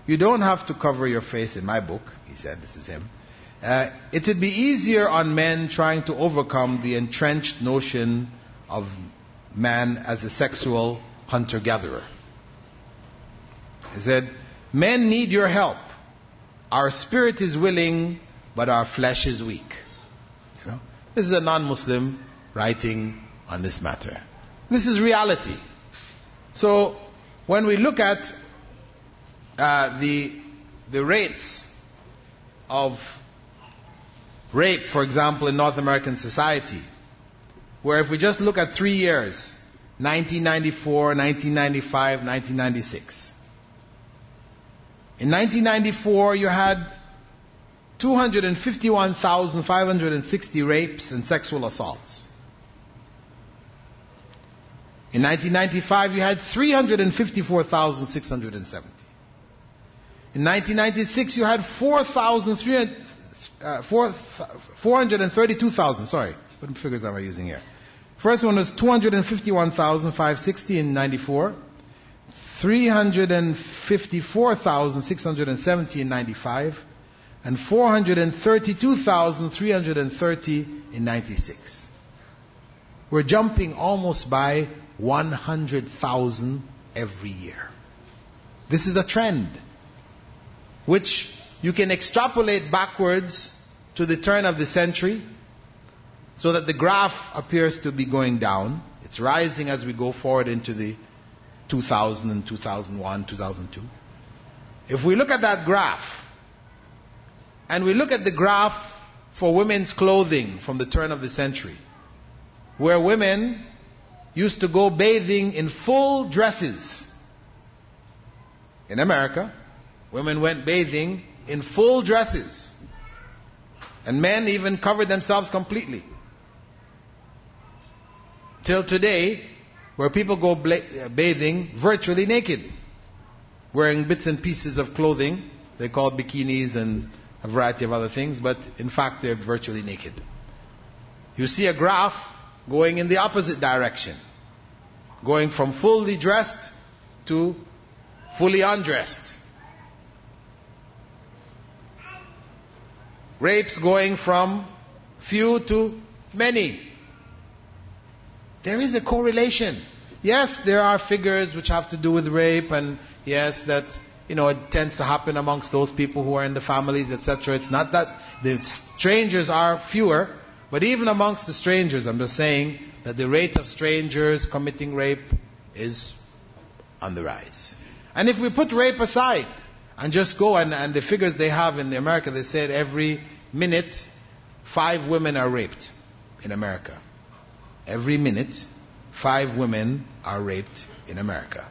you don't have to cover your face in my book, he said, this is him. It would be easier on men trying to overcome the entrenched notion of man as a sexual hunter-gatherer. He said, men need your help. Our spirit is willing, but our flesh is weak. You know? This is a non-Muslim writing on this matter. This is reality. So, when we look at the rates of rape, for example, in North American society, where if we just look at 3 years, 1994, 1995, 1996. In 1994, you had 251,560 rapes and sexual assaults. In 1995, you had 354,670. In 1996, you had 432,000, sorry, what figures am I using here? First one was 251,560 in 94, 354,670 in 95, and 432,330 in 96. We're jumping almost by 100,000 every year. This is a trend which you can extrapolate backwards to the turn of the century, so that the graph appears to be going down. It's rising as we go forward into the 2000 and 2001, 2002. If we look at that graph, and we look at the graph for women's clothing from the turn of the century, where women used to go bathing in full dresses. In America, women went bathing in full dresses. And men even covered themselves completely. Till today, where people go bathing virtually naked, wearing bits and pieces of clothing. They call it bikinis and a variety of other things, but in fact they're virtually naked. You see a graph going in the opposite direction, going from fully dressed to fully undressed. Rapes going from few to many. There is a correlation. Yes, there are figures which have to do with rape, and yes, that it tends to happen amongst those people who are in the families, etc. It's not that the strangers are fewer, but even amongst the strangers, I'm just saying that the rate of strangers committing rape is on the rise. And if we put rape aside and just go, and the figures they have in America, they said every minute 5 women are raped in America. Every minute 5 women are raped in America.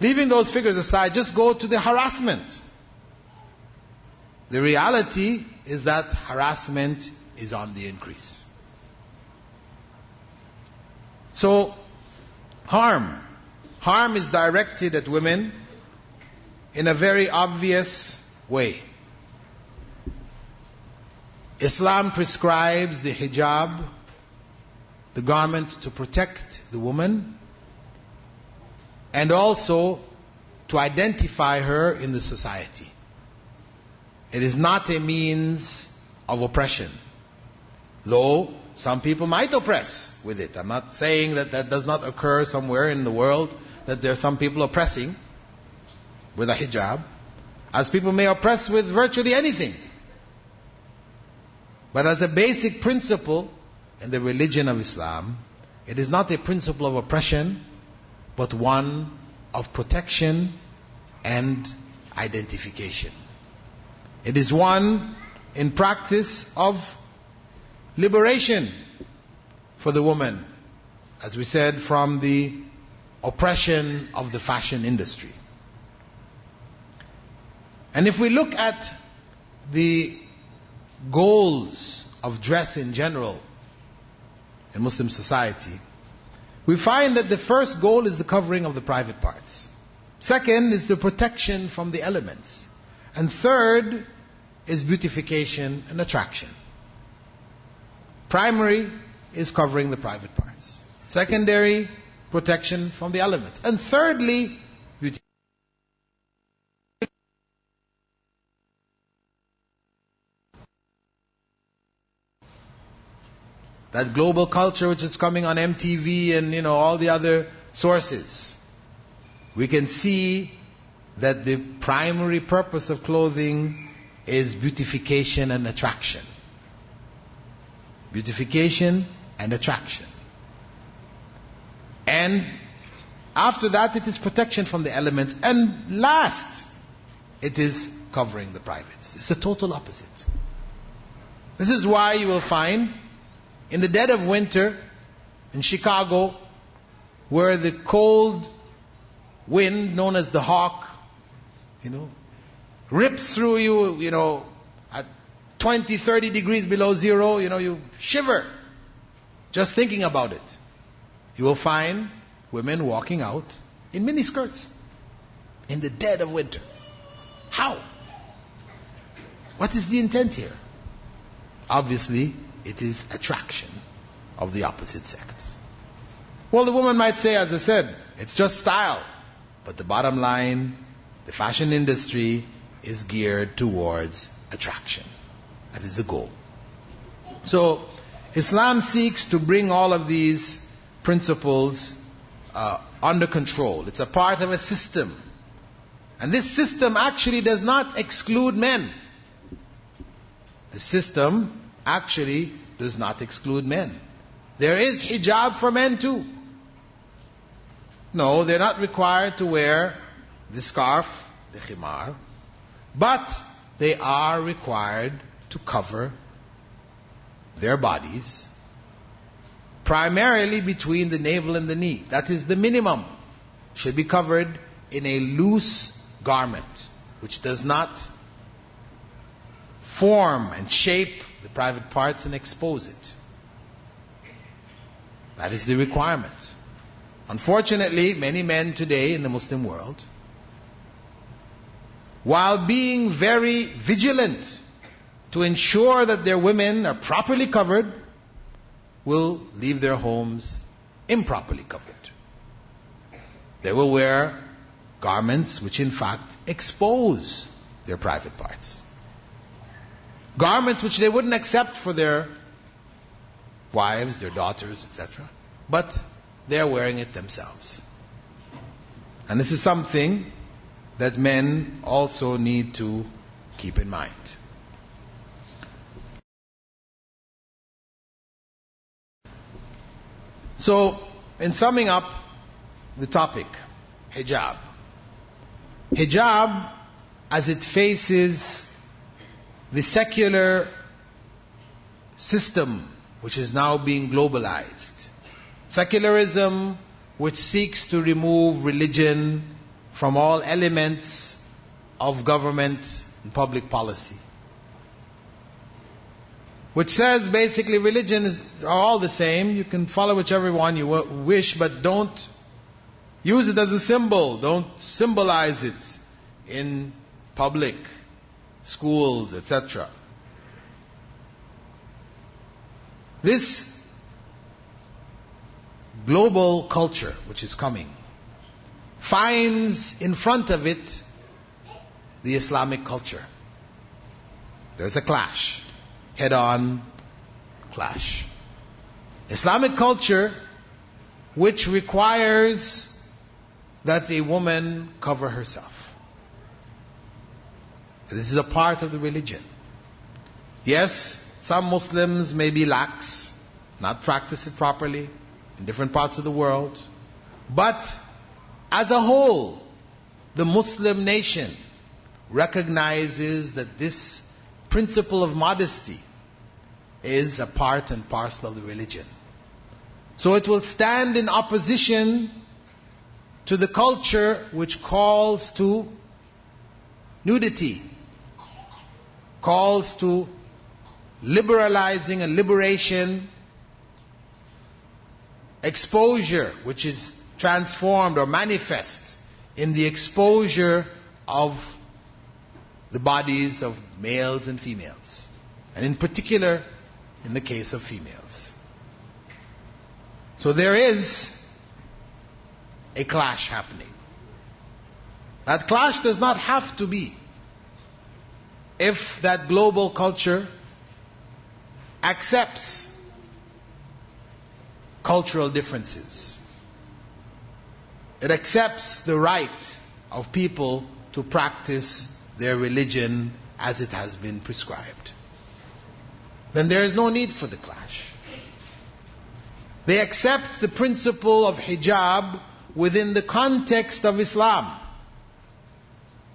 Leaving those figures aside, just go to the harassment. The reality is that harassment is on the increase. So, harm harm is directed at women in a very obvious way. Islam prescribes the hijab, the garment to protect the woman, and also to identify her in the society. It is not a means of oppression, though some people might oppress with it. I'm not saying that that does not occur somewhere in the world, that there are some people oppressing with a hijab, as people may oppress with virtually anything. But as a basic principle in the religion of Islam, it is not a principle of oppression, but one of protection and identification. It is one in practice of liberation for the woman, as we said, from the oppression of the fashion industry. And if we look at the goals of dress in general in Muslim society, we find that the first goal is the covering of the private parts. Second is the protection from the elements. And third is beautification and attraction. Primary is covering the private parts. Secondary, protection from the elements. And thirdly, beauty. That global culture which is coming on MTV and all the other sources. We can see that the primary purpose of clothing is beautification and attraction. Beautification and attraction. And after that it is protection from the elements. And last, it is covering the privates. It's the total opposite. This is why you will find in the dead of winter in Chicago, where the cold wind known as the hawk, rips through you, at 20, 30 degrees below zero, you shiver just thinking about it. You will find women walking out in miniskirts in the dead of winter. How? What is the intent here? Obviously, it is attraction of the opposite sex. Well, the woman might say, as I said, it's just style. But the bottom line, the fashion industry is geared towards attraction. That is the goal. So, Islam seeks to bring all of these principles under control. It's a part of a system. And this system actually does not exclude men. The system actually does not exclude men. There is hijab for men too. No, they're not required to wear the scarf, the khimar, but they are required to cover their bodies primarily between the navel and the knee. That is the minimum. Should be covered in a loose garment which does not form and shape the private parts and expose it. That is the requirement. Unfortunately, many men today in the Muslim world, while being very vigilant to ensure that their women are properly covered, will leave their homes improperly covered. They will wear garments which in fact expose their private parts. Garments which they wouldn't accept for their wives, their daughters, etc. But they're wearing it themselves. And this is something that men also need to keep in mind. So, in summing up the topic, hijab. Hijab, as it faces the secular system which is now being globalized. Secularism which seeks to remove religion from all elements of government and public policy. Which says basically religion are all the same. You can follow whichever one you wish, but don't Use it as a symbol. Don't symbolize it in public, schools, etc. This global culture which is coming finds in front of it the Islamic culture. There's a clash, head-on clash. Islamic culture, which requires that a woman cover herself. This is a part of the religion. Yes, some Muslims may be lax, not practice it properly in different parts of the world, but as a whole, the Muslim nation recognizes that this principle of modesty is a part and parcel of the religion. So it will stand in opposition to the culture which calls to nudity, calls to liberalizing and liberation, exposure, which is transformed or manifest in the exposure of the bodies of males and females, and in particular in the case of females. So there is a clash happening. That clash does not have to be if that global culture accepts cultural differences. It accepts the right of people to practice their religion as it has been prescribed. Then there is no need for the clash. They accept the principle of hijab within the context of Islam,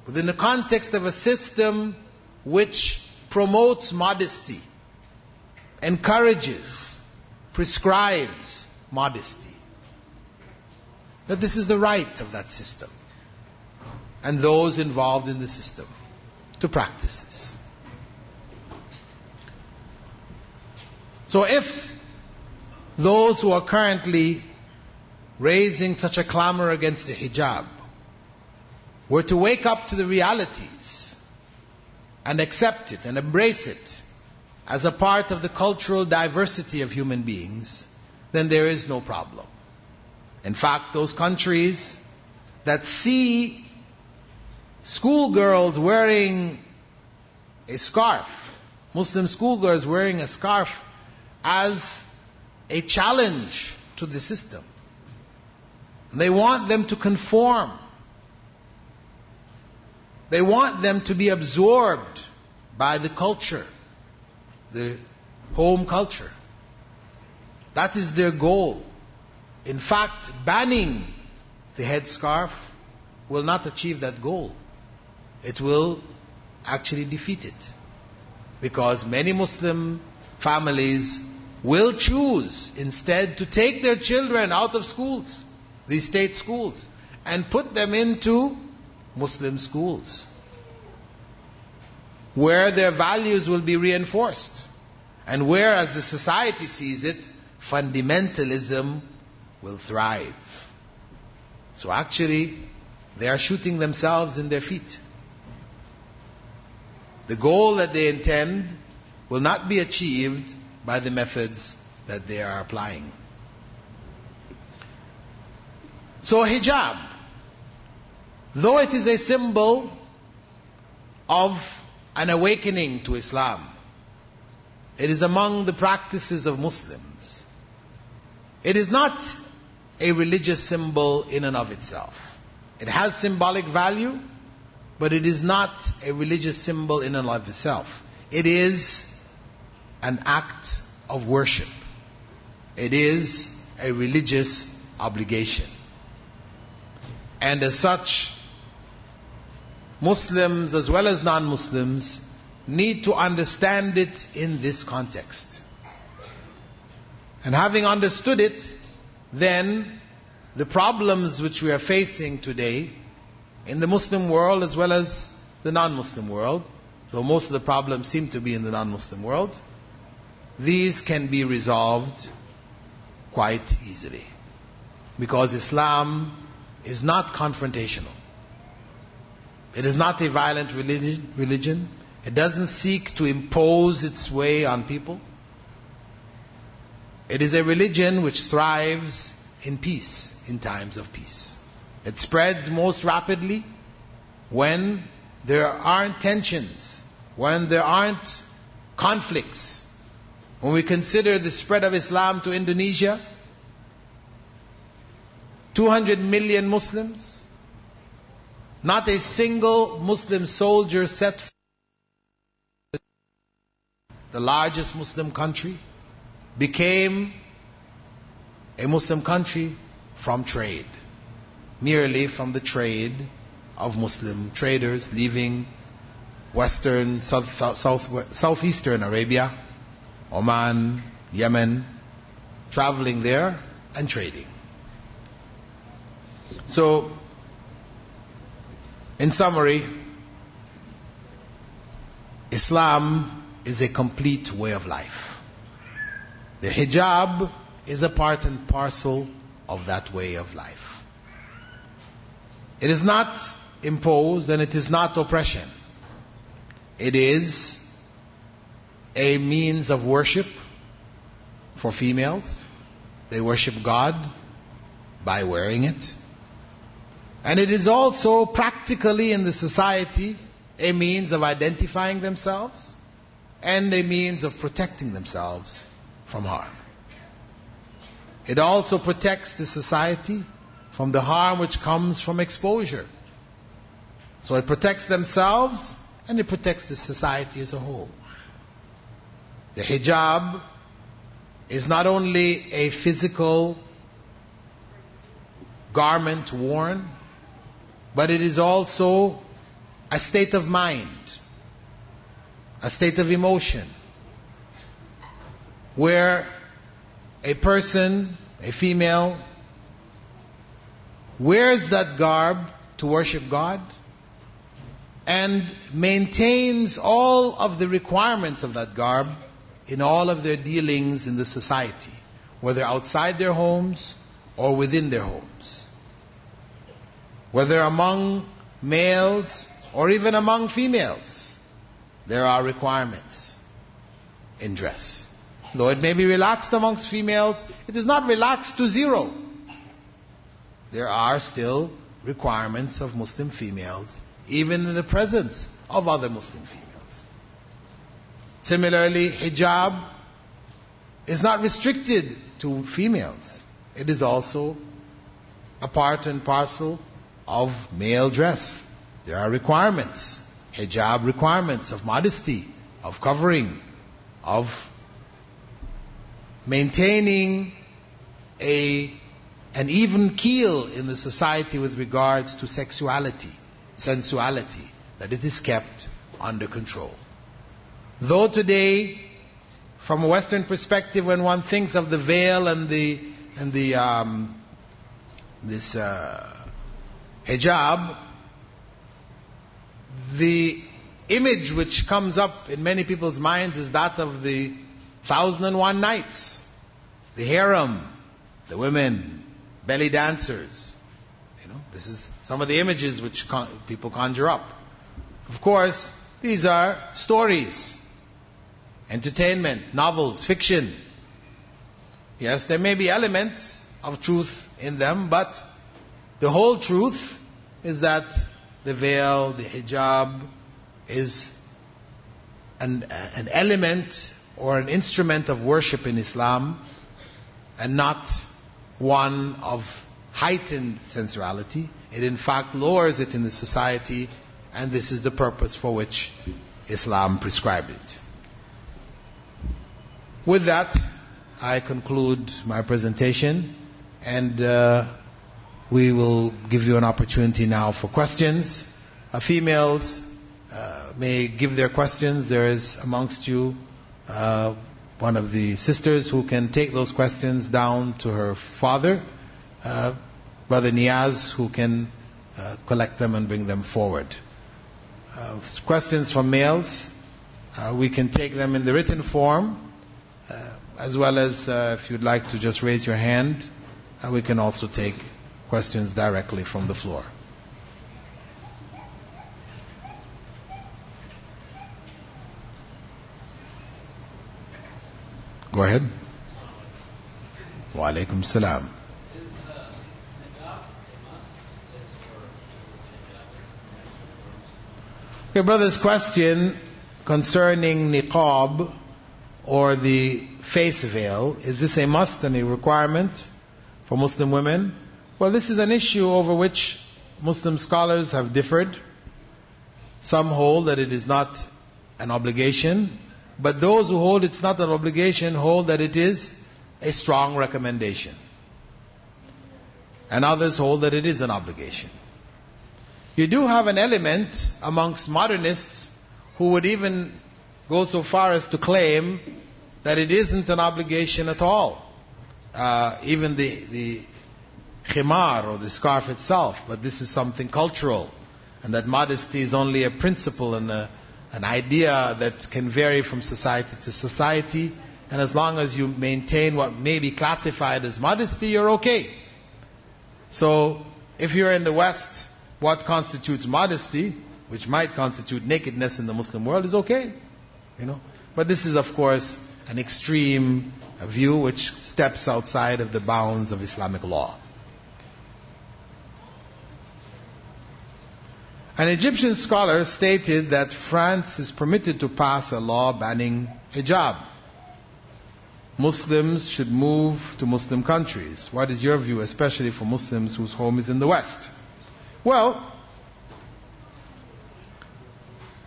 within the context of a system which promotes modesty, encourages, prescribes modesty. That this is the right of that system and those involved in the system to practice this. So if those who are currently raising such a clamor against the hijab were to wake up to the realities and accept it and embrace it as a part of the cultural diversity of human beings, then there is no problem. In fact, those countries that see schoolgirls wearing a scarf, Muslim schoolgirls wearing a scarf, as a challenge to the system. They want them to conform. They want them to be absorbed by the culture, the home culture. That is their goal. In fact, banning the headscarf will not achieve that goal. It will actually defeat it. Because many Muslim families will choose instead to take their children out of schools, these state schools, and put them into Muslim schools, where their values will be reinforced, and where, as the society sees it, fundamentalism will thrive. So actually, they are shooting themselves in their feet. The goal that they intend will not be achieved by the methods that they are applying. So hijab, though it is a symbol of an awakening to Islam, it is among the practices of Muslims. It is not a religious symbol in and of itself. It has symbolic value, but it is not a religious symbol in and of itself. It is an act of worship. It is a religious obligation. And as such, Muslims as well as non-Muslims need to understand it in this context. And having understood it, then the problems which we are facing today in the Muslim world as well as the non-Muslim world, though most of the problems seem to be in the non-Muslim world, these can be resolved quite easily. Because Islam is not confrontational. It is not a violent religion. It doesn't seek to impose its way on people. It is a religion which thrives in peace, in times of peace. It spreads most rapidly when there aren't tensions, when there aren't conflicts. When we consider the spread of Islam to Indonesia, 200 million Muslims, not a single Muslim soldier set foot, the largest Muslim country, became a Muslim country from trade. Merely from the trade of Muslim traders leaving Western, Southeastern Arabia, Oman, Yemen, traveling there and trading. So, in summary, Islam is a complete way of life. The hijab is a part and parcel of that way of life. It is not imposed and it is not oppression. It is a means of worship for females. They worship God by wearing it. And it is also practically in the society a means of identifying themselves and a means of protecting themselves from harm. It also protects the society from the harm which comes from exposure. So it protects themselves and it protects the society as a whole. The hijab is not only a physical garment worn, but it is also a state of mind, a state of emotion, where a person, a female, wears that garb to worship God and maintains all of the requirements of that garb in all of their dealings in the society, whether outside their homes or within their homes, whether among males or even among females. There are requirements in dress. Though it may be relaxed amongst females, it is not relaxed to zero. There are still requirements of Muslim females, even in the presence of other Muslim females. Similarly, hijab is not restricted to females. It is also a part and parcel of male dress. There are requirements, hijab requirements of modesty, of covering, of maintaining an even keel in the society with regards to sexuality, sensuality, that it is kept under control. Though today, from a Western perspective, when one thinks of the veil and this hijab, the image which comes up in many people's minds is that of the 1001 Nights, the harem, the women, belly dancers. This is some of the images which people conjure up. Of course, these are stories, entertainment, novels, fiction. Yes, there may be elements of truth in them, but the whole truth is that the veil, the hijab, is an element or an instrument of worship in Islam, and not one of heightened sensuality. It in fact lowers it in the society, and this is the purpose for which Islam prescribed it. With that, I conclude my presentation, and we will give you an opportunity now for questions. Females may give their questions. There is amongst you one of the sisters who can take those questions down to her father, Brother Niaz, who can collect them and bring them forward. Questions from males, we can take them in the written form, as well as if you'd like to just raise your hand, we can also take questions directly from the floor. Go ahead. Wa alaikum salam. Okay, brother's question concerning niqab or the face veil, is this a must and a requirement for Muslim women? Well, this is an issue over which Muslim scholars have differed. Some hold that it is not an obligation, but those who hold it's not an obligation hold that it is a strong recommendation. And others hold that it is an obligation. You do have an element amongst modernists who would even go so far as to claim that it isn't an obligation at all. Even the khimar or the scarf itself, but this is something cultural, and that modesty is only a principle and an idea that can vary from society to society, and as long as you maintain what may be classified as modesty, you're okay. So if you're in the West, what constitutes modesty, which might constitute nakedness in the Muslim world, is okay, But this is, of course, an extreme view which steps outside of the bounds of Islamic law. An Egyptian scholar stated that France is permitted to pass a law banning hijab. Muslims should move to Muslim countries. What is your view, especially for Muslims whose home is in the West? Well,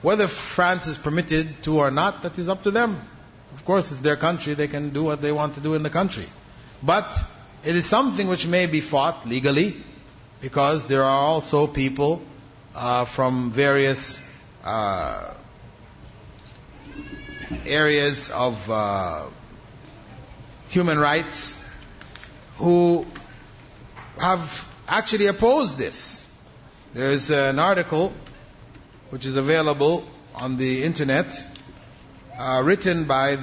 whether France is permitted to or not, that is up to them. Of course, it's their country. They can do what they want to do in the country. But it is something which may be fought legally, because there are also people from various areas of human rights who have actually opposed this. There is an article which is available on the internet, written by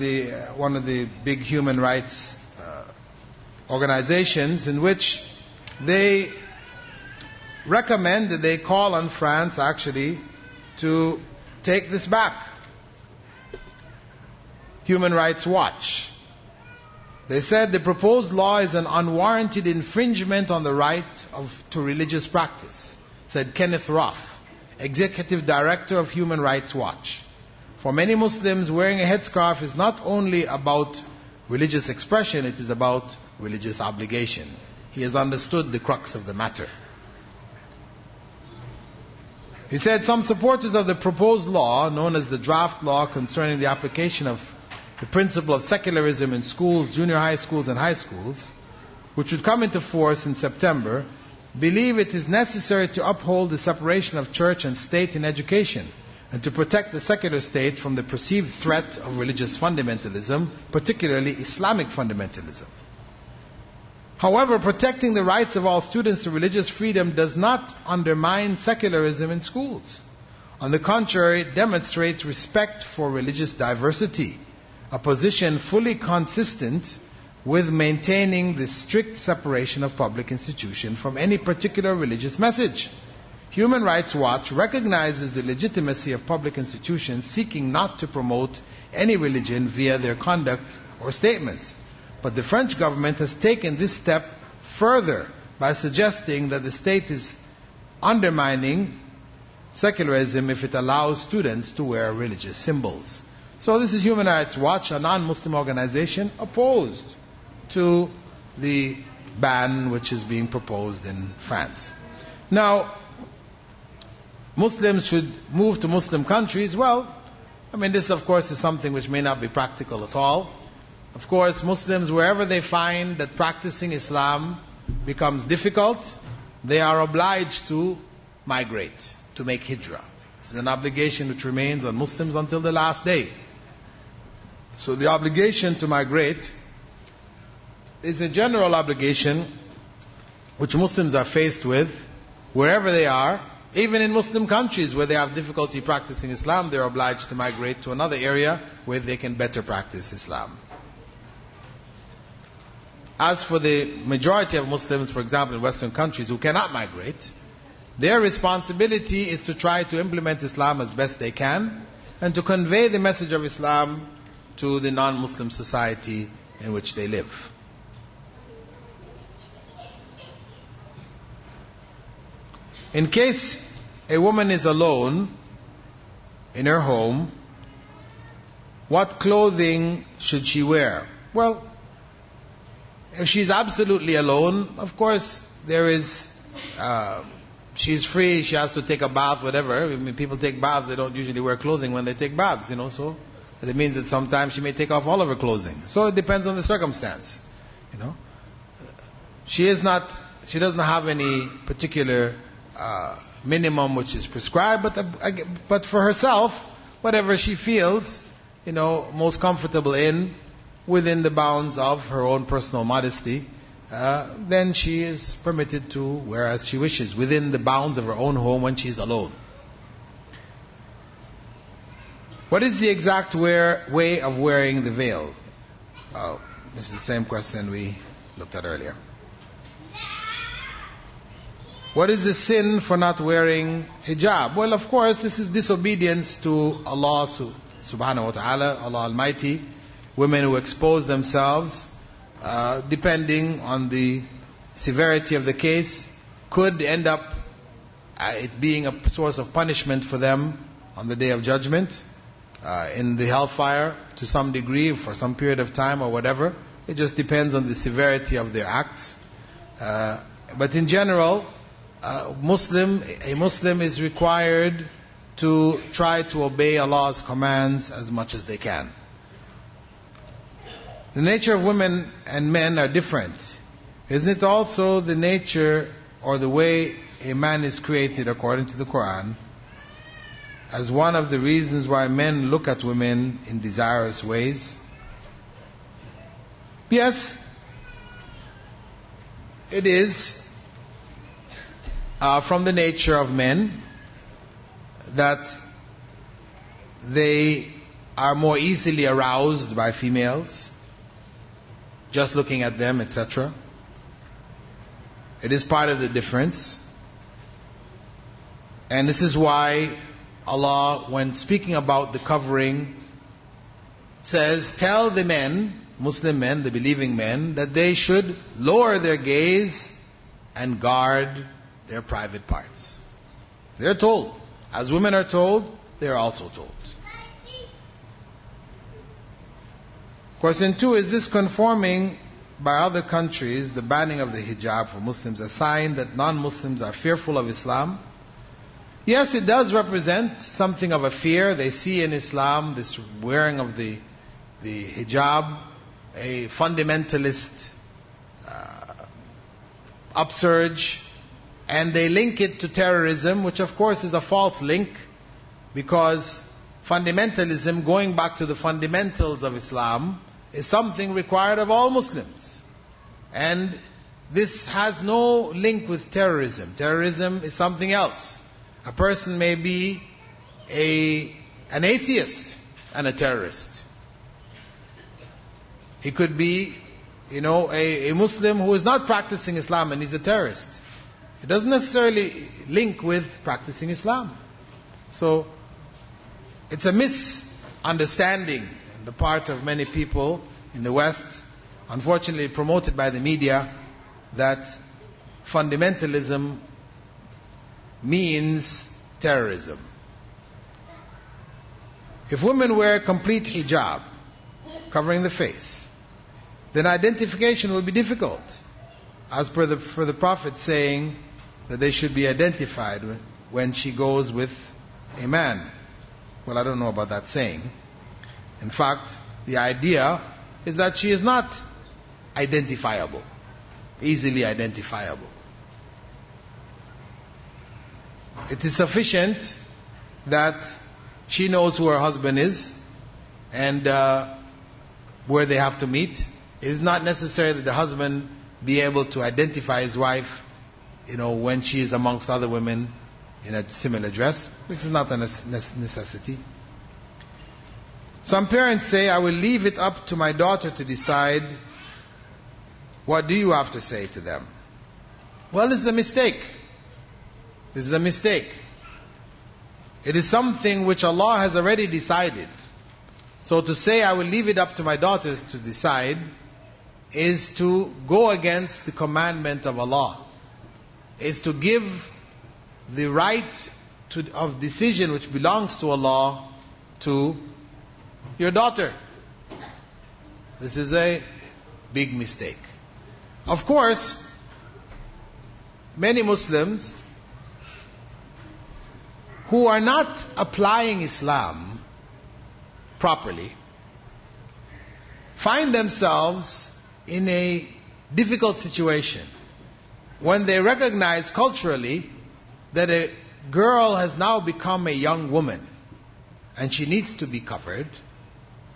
one of the big human rights organizations, in which they recommend, that they call on France actually to take this back. Human Rights Watch. They said the proposed law is an unwarranted infringement on the right to religious practice, said Kenneth Roth, Executive Director of Human Rights Watch. For many Muslims, wearing a headscarf is not only about religious expression, it is about religious obligation. He has understood the crux of the matter. He said some supporters of the proposed law, known as the draft law concerning the application of the principle of secularism in schools, junior high schools and high schools, which would come into force in September, believe it is necessary to uphold the separation of church and state in education, and to protect the secular state from the perceived threat of religious fundamentalism, particularly Islamic fundamentalism. However, protecting the rights of all students to religious freedom does not undermine secularism in schools. On the contrary, it demonstrates respect for religious diversity, a position fully consistent with maintaining the strict separation of public institutions from any particular religious message. Human Rights Watch recognizes the legitimacy of public institutions seeking not to promote any religion via their conduct or statements. But the French government has taken this step further by suggesting that the state is undermining secularism if it allows students to wear religious symbols. So this is Human Rights Watch, a non-Muslim organization opposed to the ban which is being proposed in France. Now, Muslims should move to Muslim countries. Well, this of course is something which may not be practical at all. Of course, Muslims, wherever they find that practicing Islam becomes difficult, they are obliged to migrate, to make hijrah. This is an obligation which remains on Muslims until the last day. So the obligation to migrate is a general obligation which Muslims are faced with wherever they are. Even in Muslim countries where they have difficulty practicing Islam, they are obliged to migrate to another area where they can better practice Islam. As for the majority of Muslims, for example, in Western countries who cannot migrate, their responsibility is to try to implement Islam as best they can and to convey the message of Islam to the non-Muslim society in which they live. In case a woman is alone in her home, what clothing should she wear? Well, if she's absolutely alone, of course, she's free, she has to take a bath, whatever. I mean, people take baths, they don't usually wear clothing when they take baths, so it means that sometimes she may take off all of her clothing. So it depends on the circumstance, She doesn't have any particular minimum which is prescribed, but for herself, whatever she feels, most comfortable in, within the bounds of her own personal modesty, then she is permitted to wear as she wishes, within the bounds of her own home when she is alone. What is the exact way of wearing the veil? This is the same question we looked at earlier. What is the sin for not wearing hijab? Well, of course, this is disobedience to Allah subhanahu wa ta'ala, Allah Almighty. Women who expose themselves, depending on the severity of the case, could end up it being a source of punishment for them on the Day of Judgment, in the hellfire to some degree, for some period of time or whatever. It just depends on the severity of their acts. But in general, a Muslim is required to try to obey Allah's commands as much as they can. The nature of women and men are different. Isn't it also the nature or the way a man is created according to the Quran as one of the reasons why men look at women in desirous ways? Yes, it is from the nature of men that they are more easily aroused by females, just looking at them, etc. It is part of the difference. And this is why Allah, when speaking about the covering, says, tell the men, Muslim men, the believing men, that they should lower their gaze and guard their private parts. They're told. As women are told, they're also told. Question 2, is this conforming by other countries, the banning of the hijab for Muslims, a sign that non-Muslims are fearful of Islam? Yes, it does represent something of a fear. They see in Islam this wearing of the hijab a fundamentalist upsurge, and they link it to terrorism, which of course is a false link, because fundamentalism, going back to the fundamentals of Islam, is something required of all Muslims. And this has no link with terrorism. Terrorism is something else. A person may be an atheist and a terrorist. He could be, a Muslim who is not practicing Islam and he's a terrorist. It doesn't necessarily link with practicing Islam. So, it's a misunderstanding on the part of many people in the West, unfortunately promoted by the media, that fundamentalism means terrorism. If women wear complete hijab, covering the face, then identification will be difficult, as per for the Prophet saying that they should be identified when she goes with a man. Well, I don't know about that saying. In fact, the idea is that she is not identifiable, easily identifiable. It is sufficient that she knows who her husband is and where they have to meet. It is not necessary that the husband be able to identify his wife, when she is amongst other women in a similar dress. This is not a necessity. Some parents say, I will leave it up to my daughter to decide What do you have to say to them? Well, this is a mistake. This is a mistake. It is something which Allah has already decided. So to say I will leave it up to my daughters to decide is to go against the commandment of Allah. Is to give the right of decision which belongs to Allah to your daughter. This is a big mistake. Of course, many Muslims who are not applying Islam properly find themselves in a difficult situation when they recognize culturally that a girl has now become a young woman and she needs to be covered,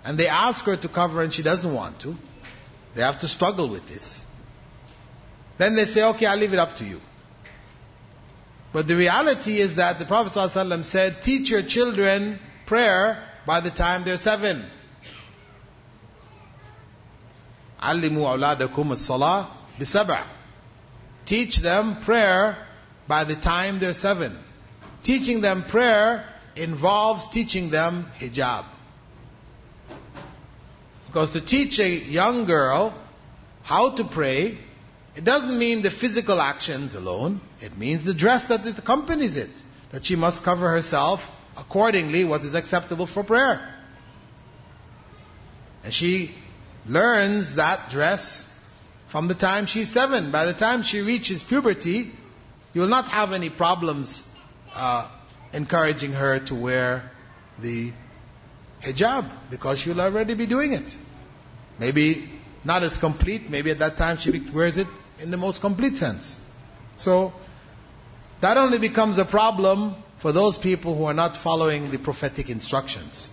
and they ask her to cover and she doesn't want to. They have to struggle with this. Then they say, okay, I'll leave it up to you. But the reality is that the Prophet ﷺ said, teach your children prayer by the time they're 7. عَلِّمُوا أَوْلَادَكُمُ الصَّلَاةِ بِسَبْعٍ. Teach them prayer by the time they're 7. Teaching them prayer involves teaching them hijab. Because to teach a young girl how to pray, it doesn't mean the physical actions alone. It means the dress that it accompanies it. That she must cover herself accordingly what is acceptable for prayer. And she learns that dress from the time she's 7. By the time she reaches puberty, you will not have any problems encouraging her to wear the hijab, because she'll already be doing it. Maybe not as complete, maybe at that time she wears it in the most complete sense. So that only becomes a problem for those people who are not following the prophetic instructions.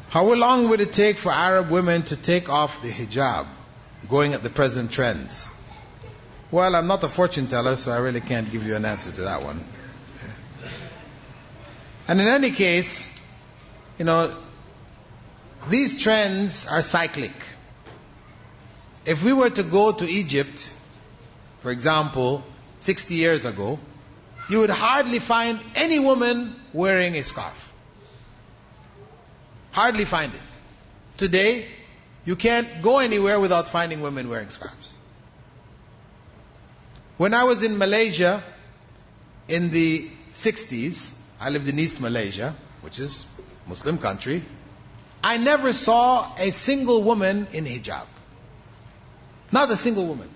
How long would it take for Arab women to take off the hijab, going at the present trends? Well, I'm not a fortune teller, so I really can't give you an answer to that one. And in any case, these trends are cyclic. If we were to go to Egypt, for example, 60 years ago, you would hardly find any woman wearing a scarf. Hardly find it. Today, you can't go anywhere without finding women wearing scarves. When I was in Malaysia in the 60s, I lived in East Malaysia, which is a Muslim country. I never saw a single woman in hijab. Not a single woman.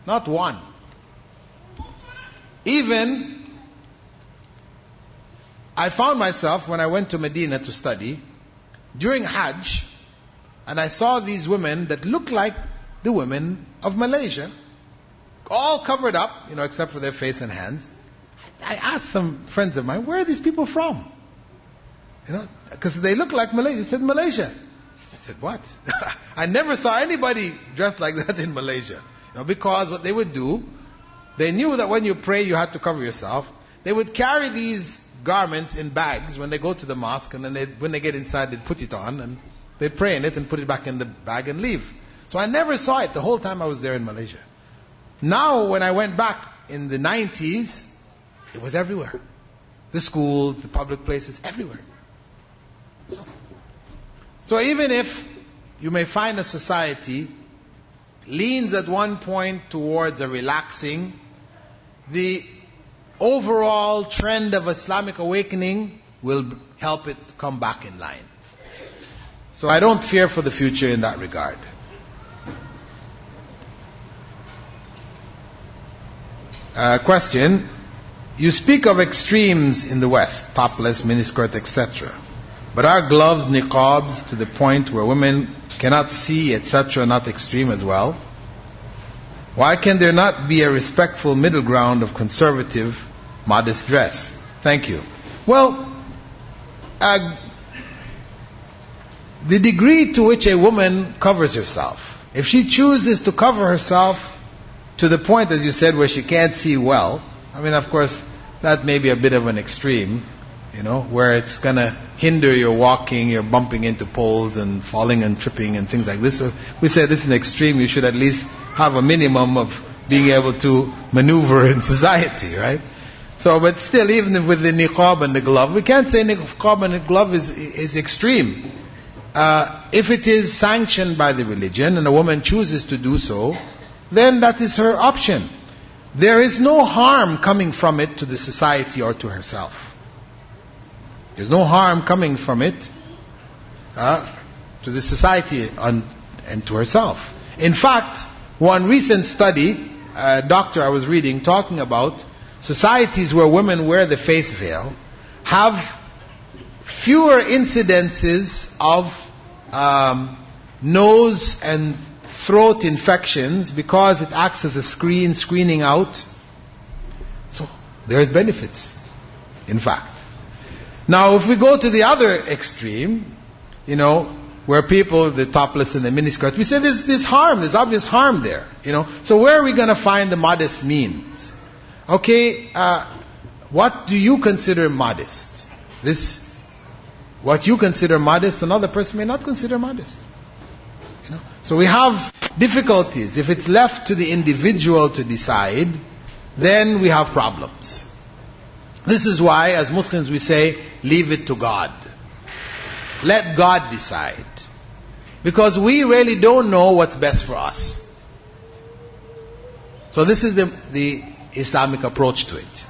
Not one. Even, I found myself, when I went to Medina to study, during Hajj, and I saw these women that looked like the women of Malaysia, all covered up, except for their face and hands. I asked some friends of mine, where are these people from? Because they look like Malaysia. They said, Malaysia. I said, what? I never saw anybody dressed like that in Malaysia. Because what they would do, they knew that when you pray you had to cover yourself. They would carry these garments in bags when they go to the mosque, and then when they get inside they'd put it on and they'd pray in it and put it back in the bag and leave. So I never saw it the whole time I was there in Malaysia. Now when I went back in the 90s, it was everywhere. The schools, the public places, everywhere. So even if you may find a society leans at one point towards a relaxing, the overall trend of Islamic awakening will help it come back in line. So I don't fear for the future in that regard. Question. You speak of extremes in the West, topless, miniskirt, etc. But are gloves, niqabs, to the point where women cannot see, etc., not extreme as well? Why can there not be a respectful middle ground of conservative, modest dress? Thank you. Well, the degree to which a woman covers herself, if she chooses to cover herself to the point, as you said, where she can't see well, of course, that may be a bit of an extreme, where it's going to hinder your walking, you're bumping into poles and falling and tripping and things like this. So we say this is an extreme. You should at least have a minimum of being able to maneuver in society, right? So, but still, even with the niqab and the glove, we can't say niqab and the glove is extreme. If it is sanctioned by the religion and a woman chooses to do so, then that is her option. There is no harm coming from it to the society or to herself. There's no harm coming from it to the society and to herself. In fact, one recent study, a doctor I was reading talking about societies where women wear the face veil have fewer incidences of nose and throat infections because it acts as a screening out. So there's benefits, in fact. Now if we go to the other extreme, where people, the topless and the miniskirt, we say there's harm, there's obvious harm there. So where are we going to find the modest means? Okay, what do you consider modest? What you consider modest, another person may not consider modest. So we have difficulties. If it's left to the individual to decide, then we have problems. This is why, as Muslims, we say, leave it to God. Let God decide. Because we really don't know what's best for us. So this is the Islamic approach to it.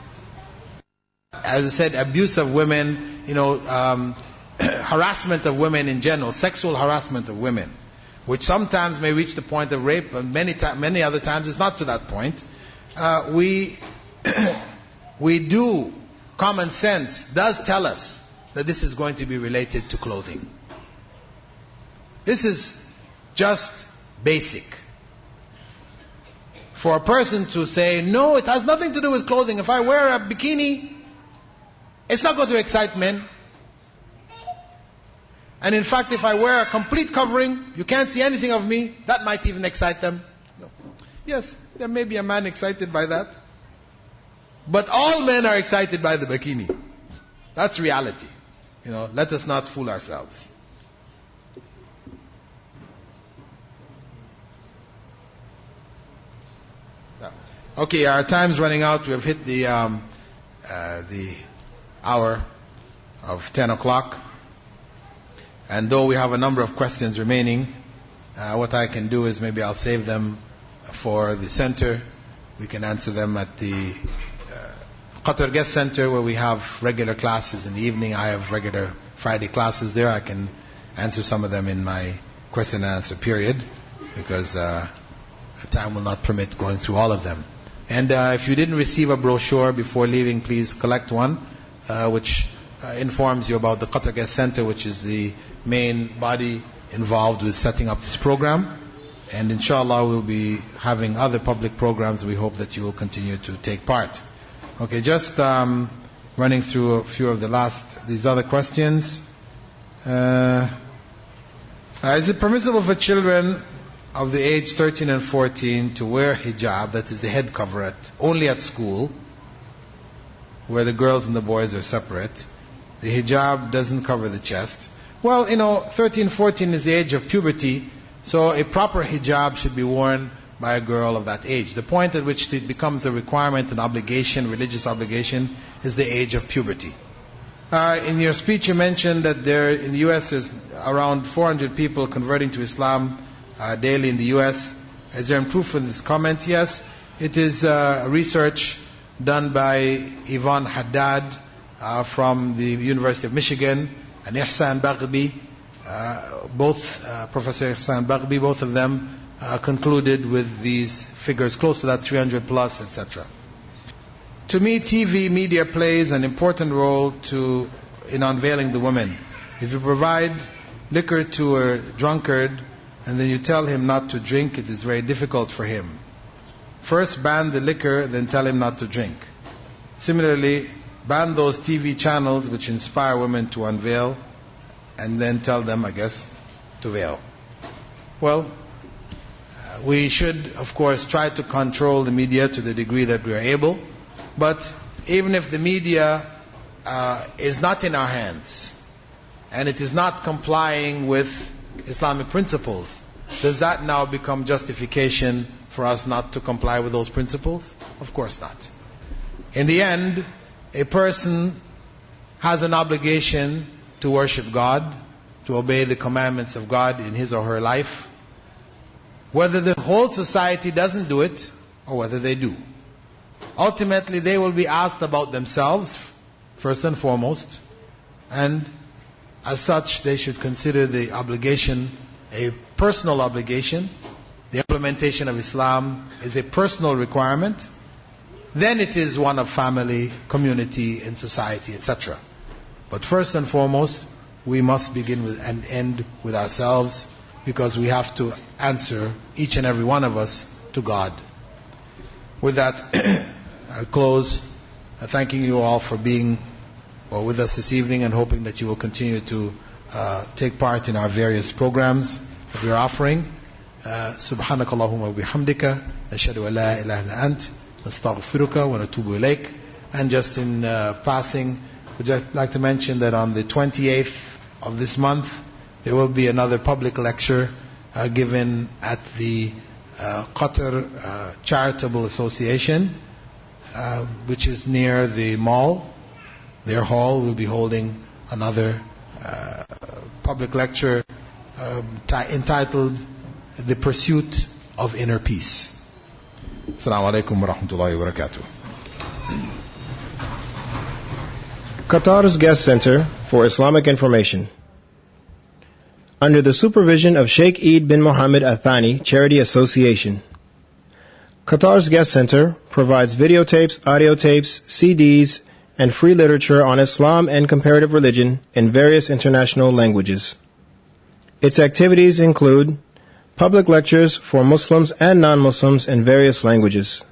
As I said, abuse of women, harassment of women in general, sexual harassment of women, which sometimes may reach the point of rape, and many other times it's not to that point. We do, common sense does tell us that this is going to be related to clothing. This is just basic. For a person to say, no, it has nothing to do with clothing. If I wear a bikini, it's not going to excite men. And in fact, if I wear a complete covering, you can't see anything of me, that might even excite them. No. Yes, there may be a man excited by that. But all men are excited by the bikini. That's reality. Let us not fool ourselves. Okay, our time's running out. We have hit the hour of 10 o'clock. And though we have a number of questions remaining, what I can do is maybe I'll save them for the center. We can answer them at the Qatar Guest Center, where we have regular classes in the evening. I have regular Friday classes there. I can answer some of them in my question and answer period, because the time will not permit going through all of them. And if you didn't receive a brochure before leaving, please collect one, which informs you about the Qatar Guest Center, which is the main body involved with setting up this program. And inshallah we'll be having other public programs. We hope that you will continue to take part. Okay, just running through a few of these other questions. Is it permissible for children of the age 13 and 14 to wear hijab, that is the head cover, only at school, where the girls and the boys are separate? The hijab doesn't cover the chest. Well, 13, 14 is the age of puberty, so a proper hijab should be worn by a girl of that age. The point at which it becomes a requirement, an obligation, religious obligation, is the age of puberty. In your speech you mentioned that in the U.S. there's around 400 people converting to Islam daily in the U.S. Is there any proof in this comment? Yes. It is research done by Yvonne Haddad from the University of Michigan, and Ihsan Baghbi, both Professor Ihsan Baghbi, both of them concluded with these figures close to that 300 plus, etc. To me, TV media plays an important role in unveiling the woman. If you provide liquor to a drunkard and then you tell him not to drink, it is very difficult for him. First ban the liquor, then tell him not to drink. Similarly, ban those TV channels which inspire women to unveil, and then tell them, I guess, to veil. Well, we should, of course, try to control the media to the degree that we are able, but even if the media is not in our hands and it is not complying with Islamic principles, does that now become justification for us not to comply with those principles? Of course not. In the end, a person has an obligation to worship God, to obey the commandments of God in his or her life, whether the whole society doesn't do it or whether they do. Ultimately, they will be asked about themselves, first and foremost, and as such, they should consider the obligation a personal obligation. The implementation of Islam is a personal requirement. Then it is one of family, community, and society, etc. But first and foremost, we must begin with and end with ourselves, because we have to answer, each and every one of us, to God. With that, I close thanking you all for being with us this evening, and hoping that you will continue to take part in our various programs that we are offering. سبحانك اللهم وبحمدك نشهد أن لا إله إلا أنت نستغفرك ونتوب إليك. And just in passing, we'd just like to mention that on the 28th of this month there will be another public lecture given at the Qatar Charitable Association, which is near the mall. Their hall will be holding another public lecture entitled The Pursuit of Inner Peace. Assalamu alaikum wa rahmatullahi wa barakatuh.
Qatar's Guest Center for Islamic Information. Under the supervision of Sheikh Eid bin Mohammed Al-Thani Charity Association. Qatar's Guest Center provides videotapes, audio tapes, CDs, and free literature on Islam and comparative religion in various international languages. Its activities include public lectures for Muslims and non-Muslims in various languages,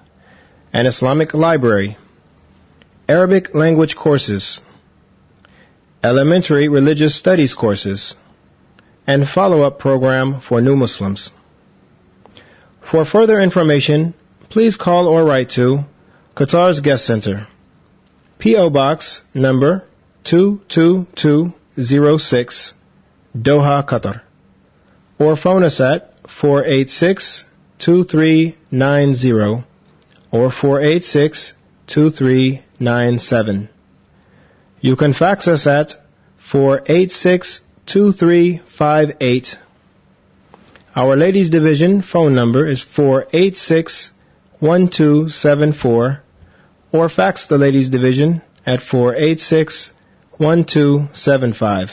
an Islamic library, Arabic language courses, elementary religious studies courses, and follow-up program for new Muslims. For further information, please call or write to Qatar's Guest Center, P.O. Box number 22206, Doha, Qatar, or phone us at 486-2390 or 486-2397. You can fax us at 486-2358. Our Ladies Division phone number is 486-1274, or fax the Ladies Division at 486-1275.